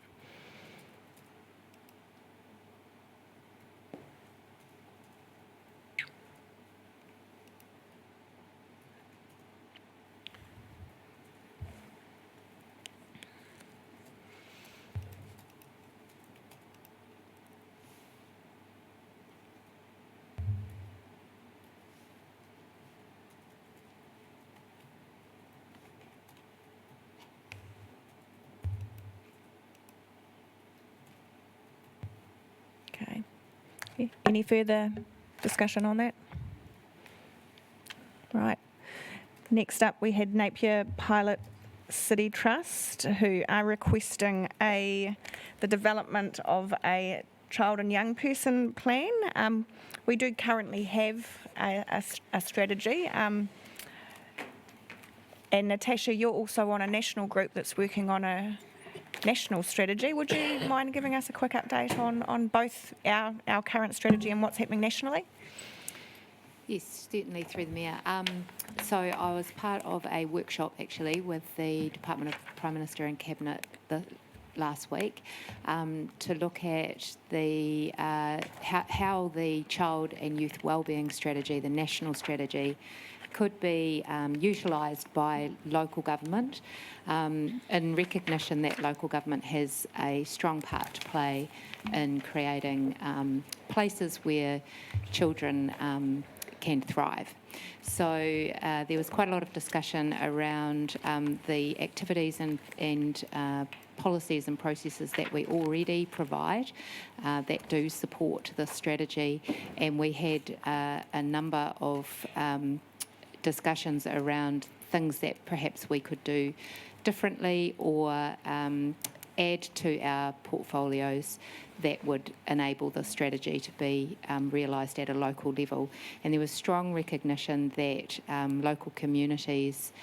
Okay. Any further discussion on that? Right. Next up, we had Napier Pilot City Trust, who are requesting the development of a child and young person plan. We do currently have a strategy. And Natasha, you're also on a national group that's working on a national strategy. Would you mind giving us a quick update on both our current strategy and what's happening nationally? Yes, certainly, through the Mayor. So I was part of a workshop actually with the Department of Prime Minister and Cabinet last week to look at the how the child and youth wellbeing strategy, the national strategy, could be utilised by local government in recognition that local government has a strong part to play in creating places where children can thrive. So there was quite a lot of discussion around the activities and policies and processes that we already provide that do support this strategy, and we had a number of discussions around things that perhaps we could do differently or add to our portfolios that would enable the strategy to be realised at a local level. And there was strong recognition that local communities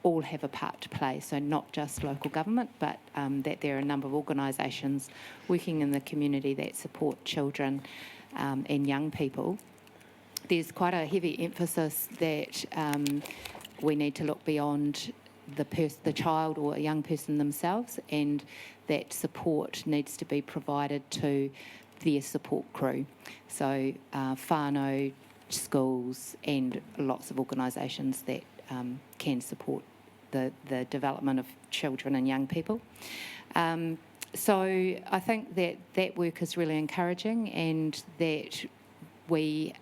all have a part to play. So not just local government, but that there are a number of organisations working in the community that support children and young people. There's quite a heavy emphasis that we need to look beyond the child or a young person themselves, and that support needs to be provided to their support crew. So whānau, schools, and lots of organisations that can support the development of children and young people. So I think that work is really encouraging, and that we're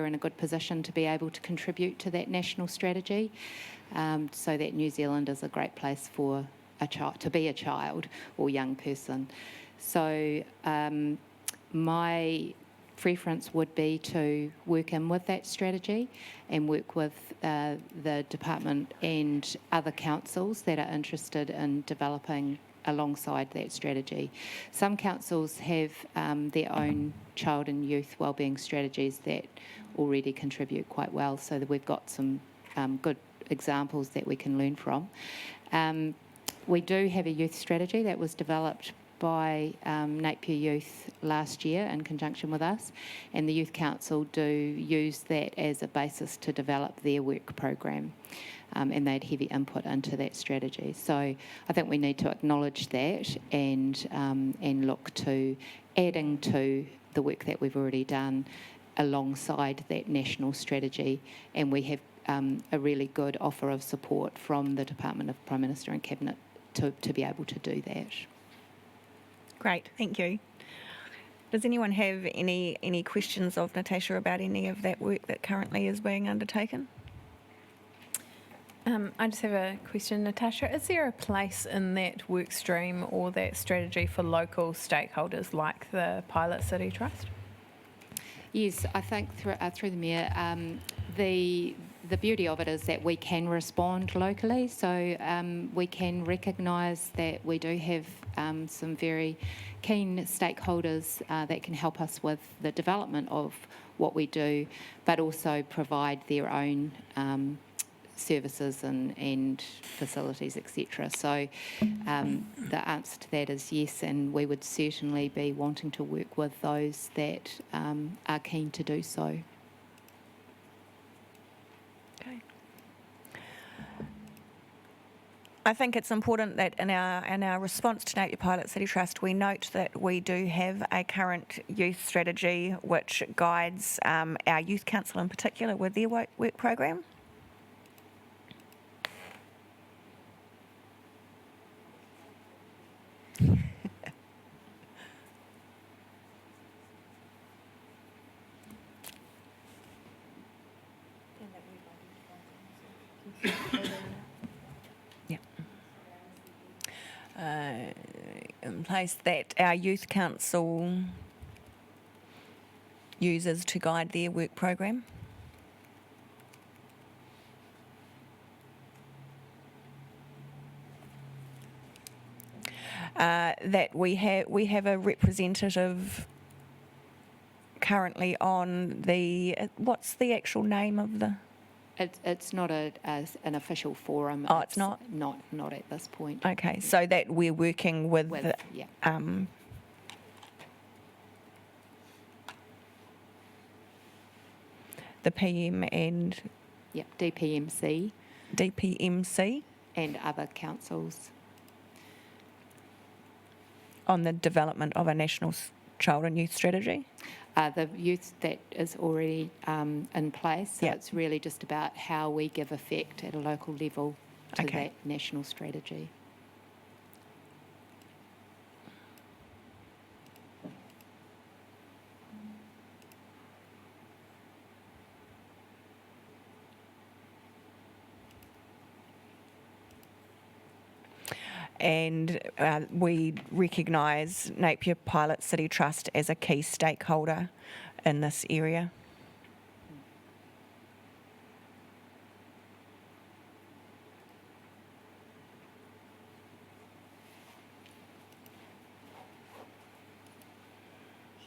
in a good position to be able to contribute to that national strategy, so that New Zealand is a great place for a child to be a child or young person. So my preference would be to work in with that strategy and work with the department and other councils that are interested in developing alongside that strategy. Some councils have their own child and youth wellbeing strategies that already contribute quite well, so that we've got some good examples that we can learn from. We do have a youth strategy that was developed by Napier Youth last year in conjunction with us, and the Youth Council do use that as a basis to develop their work program, and they had heavy input into that strategy. So I think we need to acknowledge that and look to adding to the work that we've already done alongside that national strategy, and we have a really good offer of support from the Department of Prime Minister and Cabinet to be able to do that. Great, thank you. Does anyone have any questions of Natasha about any of that work that currently is being undertaken? I just have a question, Natasha. Is there a place in that work stream or that strategy for local stakeholders like the Pilot City Trust? Yes, I think through the Mayor, the beauty of it is that we can respond locally, so we can recognise that we do have some very keen stakeholders that can help us with the development of what we do, but also provide their own services and facilities, etc. So the answer to that is yes, and we would certainly be wanting to work with those that are keen to do so. Okay. I think it's important that in our response to Napier Pilot City Trust, we note that we do have a current youth strategy which guides our youth council in particular with their work program. In place that our youth council uses to guide their work program. That we have a representative currently on the, what's the actual name of the? It's not an official forum. Oh, it's not? Not at this point. Okay, so that we're working with yeah. The PM and... Yep, DPMC. DPMC. And other councils. On the development of a national child and youth strategy? The youth that is already in place, so it's really just about how we give effect at a local level to that national strategy. And we recognise Napier Pilot City Trust as a key stakeholder in this area.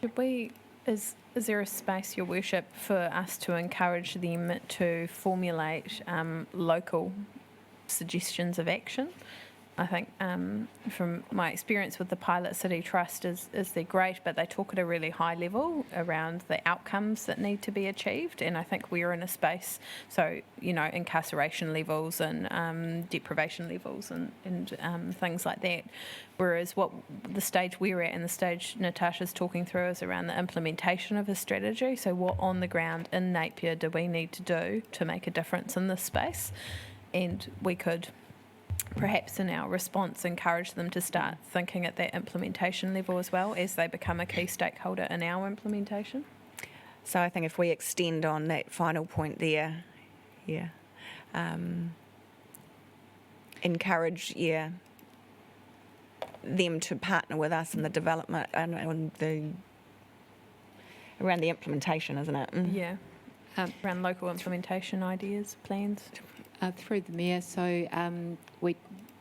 Should we, is there a space, Your Worship, for us to encourage them to formulate local suggestions of action. I think from my experience with the Pilot City Trust is they're great, but they talk at a really high level around the outcomes that need to be achieved. And I think we're in a space, so, you know, incarceration levels and deprivation levels and things like that. Whereas what the stage we're at and the stage Natasha's talking through is around the implementation of a strategy. So what on the ground in Napier do we need to do to make a difference in this space? And we could perhaps in our response encourage them to start thinking at that implementation level as well as they become a key stakeholder in our implementation. So I think if we extend on that final point there, encourage, them to partner with us in the development and around the implementation, isn't it? Yeah, around local implementation ideas, plans. Through the Mayor, so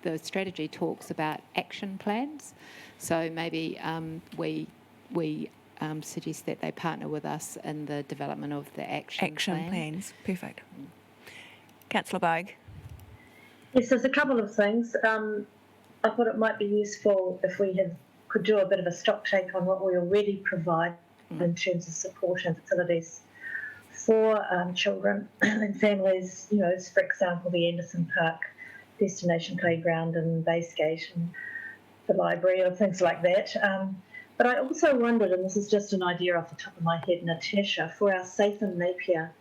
the strategy talks about action plans. So maybe we suggest that they partner with us in the development of the action plans. Perfect. Councillor Bogue. Yes, there's a couple of things. I thought it might be useful if we could do a bit of a stock take on what we already provide in terms of support and facilities for children and families, you know, as for example, the Anderson Park Destination Playground and Baysgate and the library or things like that. But I also wondered, and this is just an idea off the top of my head, Natasha, for our Safe in Napier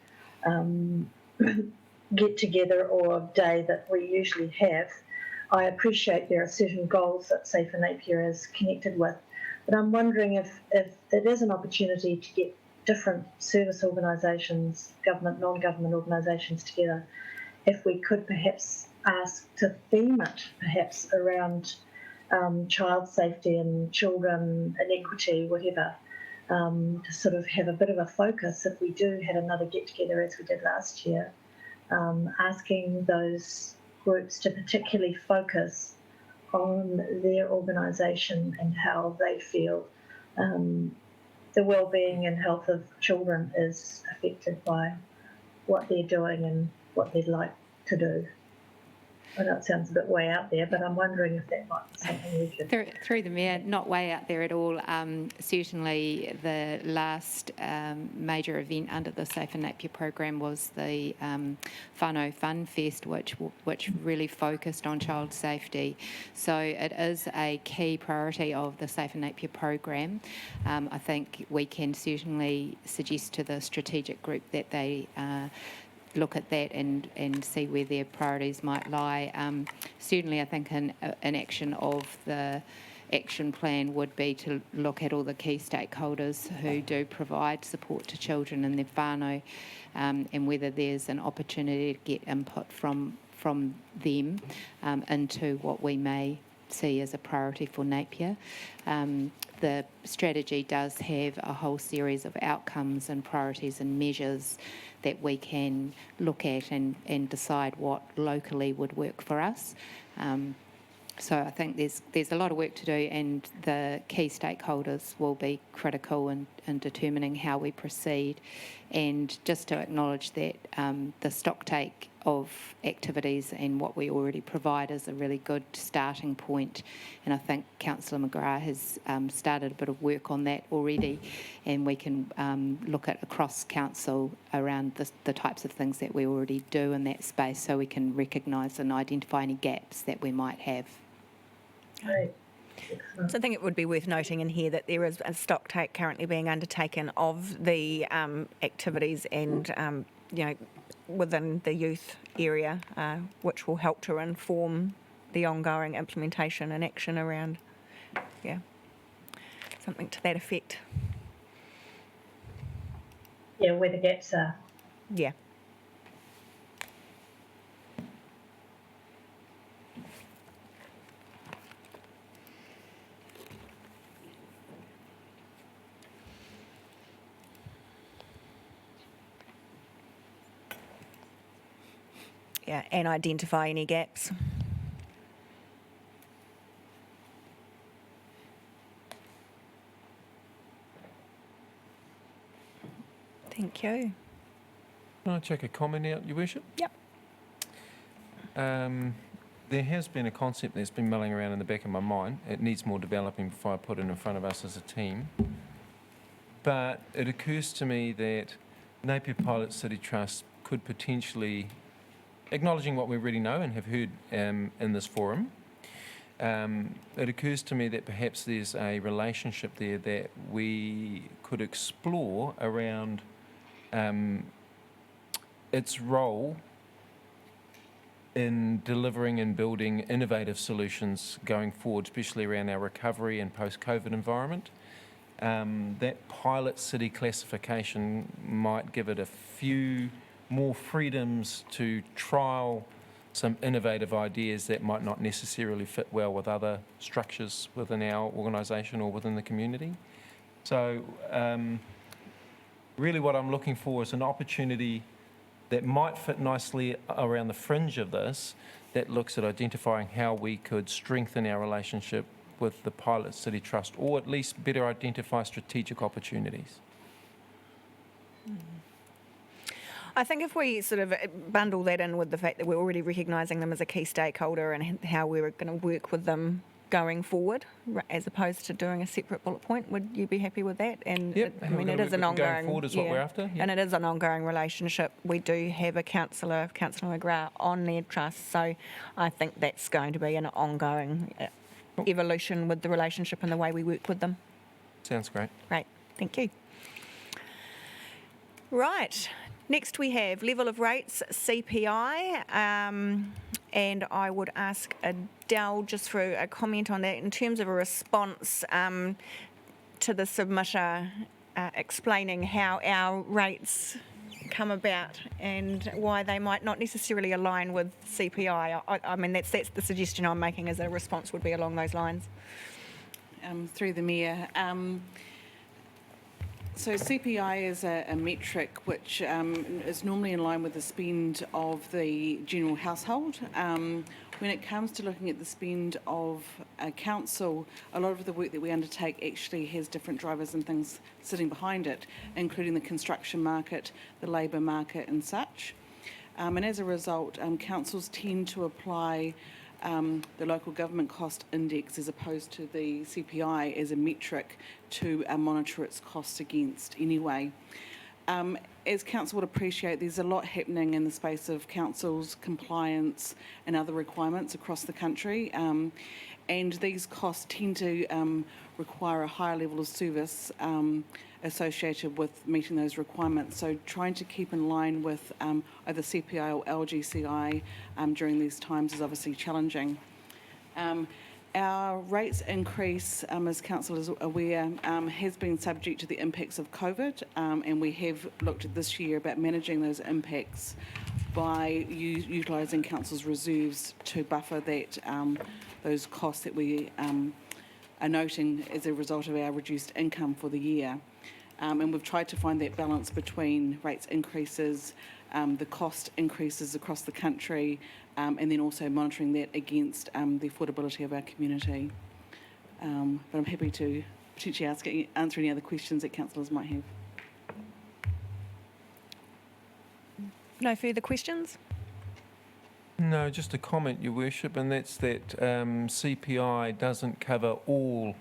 get-together or day that we usually have, I appreciate there are certain goals that Safe in Napier is connected with, but I'm wondering if it is an opportunity to get different service organisations, government, non-government organisations together, if we could perhaps ask to theme it perhaps around child safety and children inequity, whatever, to sort of have a bit of a focus if we do have another get-together as we did last year, asking those groups to particularly focus on their organisation and how they feel the well-being and health of children is affected by what they're doing and what they'd like to do. I know it sounds a bit way out there, but I'm wondering if that might be something we could... Through the Mayor, not way out there at all. Certainly the last major event under the Safe in Napier program was the Whānau Fun Fest, which really focused on child safety. So it is a key priority of the Safe in Napier program. I think we can certainly suggest to the strategic group that they look at that and see where their priorities might lie. Certainly, I think an action of the action plan would be to look at all the key stakeholders who do provide support to children in their whānau, and whether there's an opportunity to get input from them into what we may see as a priority for Napier. The strategy does have a whole series of outcomes and priorities and measures that we can look at and decide what locally would work for us. So I think there's a lot of work to do, and the key stakeholders will be critical in determining how we proceed. And just to acknowledge that the stock take of activities and what we already provide is a really good starting point. And I think Councillor McGrath has started a bit of work on that already, and we can look at across council around the types of things that we already do in that space, so we can recognise and identify any gaps that we might have. Right. So I think it would be worth noting in here that there is a stock take currently being undertaken of the activities and, within the youth area, which will help to inform the ongoing implementation and action around, something to that effect. Yeah, where the gaps are. Yeah. Yeah, and identify any gaps. Thank you. Can I check a comment out, Your Worship? Yep. there has been a concept that's been milling around in the back of my mind. It needs more developing before I put it in front of us as a team. But it occurs to me that Napier Pilot City Trust could potentially, acknowledging what we already know and have heard in this forum, it occurs to me that perhaps there's a relationship there that we could explore around its role in delivering and building innovative solutions going forward, especially around our recovery and post-COVID environment. That pilot city classification might give it a few more freedoms to trial some innovative ideas that might not necessarily fit well with other structures within our organisation or within the community. So really what I'm looking for is an opportunity that might fit nicely around the fringe of this, that looks at identifying how we could strengthen our relationship with the Pilot City Trust, or at least better identify strategic opportunities. I think if we sort of bundle that in with the fact that we're already recognising them as a key stakeholder and how we're going to work with them going forward, as opposed to doing a separate bullet point, would you be happy with that? And Yep, I mean, it is an ongoing. Going forward is what we're after. Yep. And it is an ongoing relationship. We do have a Councillor McGrath, on their trust, so I think that's going to be an ongoing evolution with the relationship and the way we work with them. Sounds great. Great, thank you. Right. Next we have level of rates, CPI, and I would ask Adele just for a comment on that in terms of a response to the submitter explaining how our rates come about and why they might not necessarily align with CPI. I mean, that's the suggestion I'm making, as a response would be along those lines. Through the Mayor. So CPI is a metric which is normally in line with the spend of the general household. When it comes to looking at the spend of a council, a lot of the work that we undertake actually has different drivers and things sitting behind it, including the construction market, the labour market and such. And as a result, councils tend to apply the local government cost index as opposed to the CPI as a metric to monitor its costs against anyway. As council would appreciate, there's a lot happening in the space of councils, compliance and other requirements across the country, and these costs tend to require a higher level of service associated with meeting those requirements. So trying to keep in line with either CPI or LGCI during these times is obviously challenging. Our rates increase, as council is aware, has been subject to the impacts of COVID, and we have looked at this year about managing those impacts by utilising council's reserves to buffer that those costs that we are noting as a result of our reduced income for the year. And we've tried to find that balance between rates increases, the cost increases across the country, and then also monitoring that against the affordability of our community. But I'm happy to potentially answer any other questions that councillors might have. No further questions? No, just a comment, Your Worship, and that's that CPI doesn't cover all,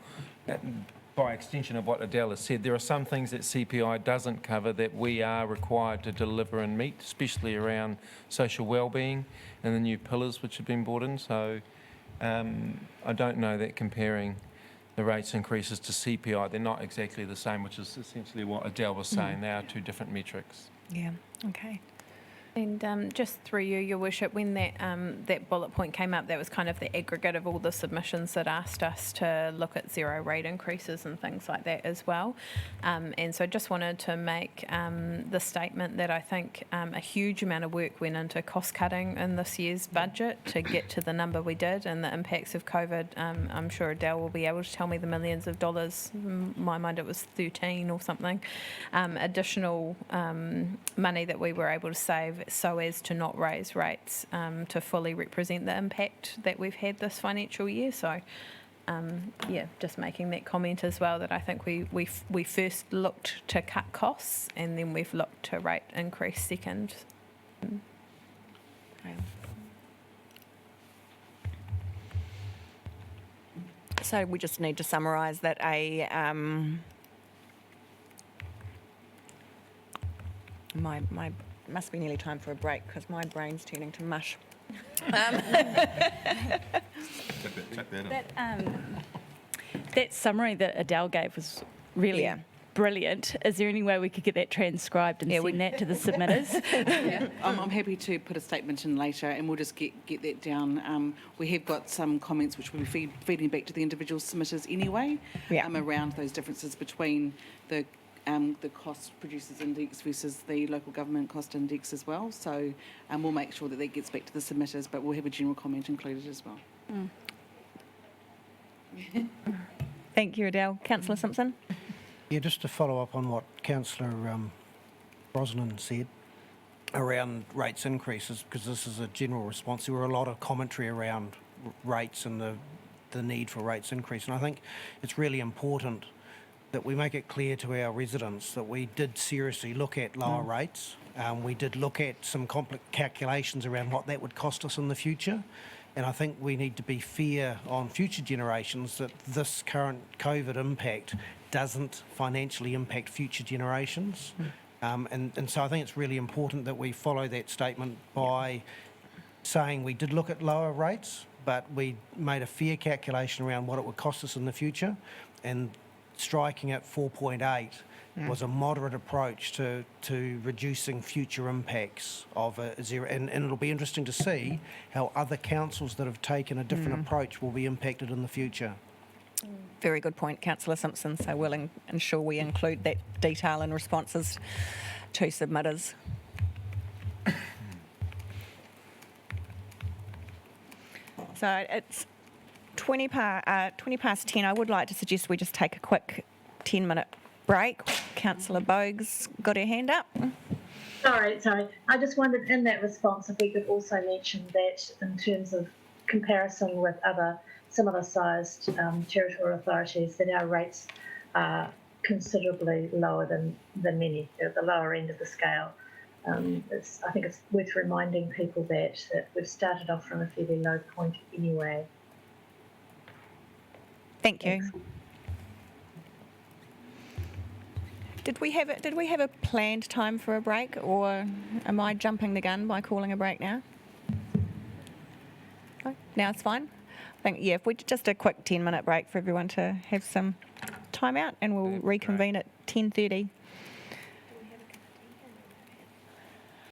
by extension of what Adele has said. There are some things that CPI doesn't cover that we are required to deliver and meet, especially around social wellbeing and the new pillars which have been brought in. So I don't know that comparing the rates increases to CPI, they're not exactly the same, which is essentially what Adele was saying. They are two different metrics. Yeah, okay. And just through you, Your Worship, when that bullet point came up, that was kind of the aggregate of all the submissions that asked us to look at zero rate increases and things like that as well. And so I just wanted to make the statement that I think a huge amount of work went into cost cutting in this year's budget to get to the number we did, and the impacts of COVID. I'm sure Adele will be able to tell me the millions of dollars. In my mind, it was 13 or something. Additional money that we were able to save so as to not raise rates to fully represent the impact that we've had this financial year. So, yeah, just making that comment as well, that I think we first looked to cut costs and then we've looked to rate increase second. So we just need to summarise that my must be nearly time for a break because my brain's turning to mush. That summary that Adele gave was really brilliant. Is there any way we could get that transcribed and send that to the submitters? I'm happy to put a statement in later and we'll just get that down. We have got some comments which we'll be feeding back to the individual submitters anyway around those differences between the cost producers index versus the local government cost index as well. So we'll make sure that gets back to the submitters, but we'll have a general comment included as well. Thank you, Adele. Councillor Simpson? Yeah, just to follow up on what Councillor Brosnan said around rates increases, because this is a general response. There were a lot of commentary around rates and the need for rates increase. And I think it's really important that we make it clear to our residents that we did seriously look at lower rates. We did look at some complex calculations around what that would cost us in the future. And I think we need to be fair on future generations that this current COVID impact doesn't financially impact future generations. And so I think it's really important that we follow that statement by saying we did look at lower rates, but we made a fair calculation around what it would cost us in the future. And striking at 4.8 was a moderate approach to reducing future impacts of a zero. And it'll be interesting to see how other councils that have taken a different approach will be impacted in the future. Very good point, Councillor Simpson. So we'll ensure we include that detail in responses to submitters. So it's 20 past 10. I would like to suggest we just take a quick 10-minute break. Councillor Bogues got her hand up. Sorry. I just wondered in that response if we could also mention that in terms of comparison with other similar sized territorial authorities, that our rates are considerably lower than many, at the lower end of the scale. I think it's worth reminding people that we've started off from a fairly low point anyway. Thank you. Did we have a planned time for a break, or am I jumping the gun by calling a break now? No? Now it's fine. I think if we just a quick 10-minute break for everyone to have some time out, and we'll reconvene at 10:30.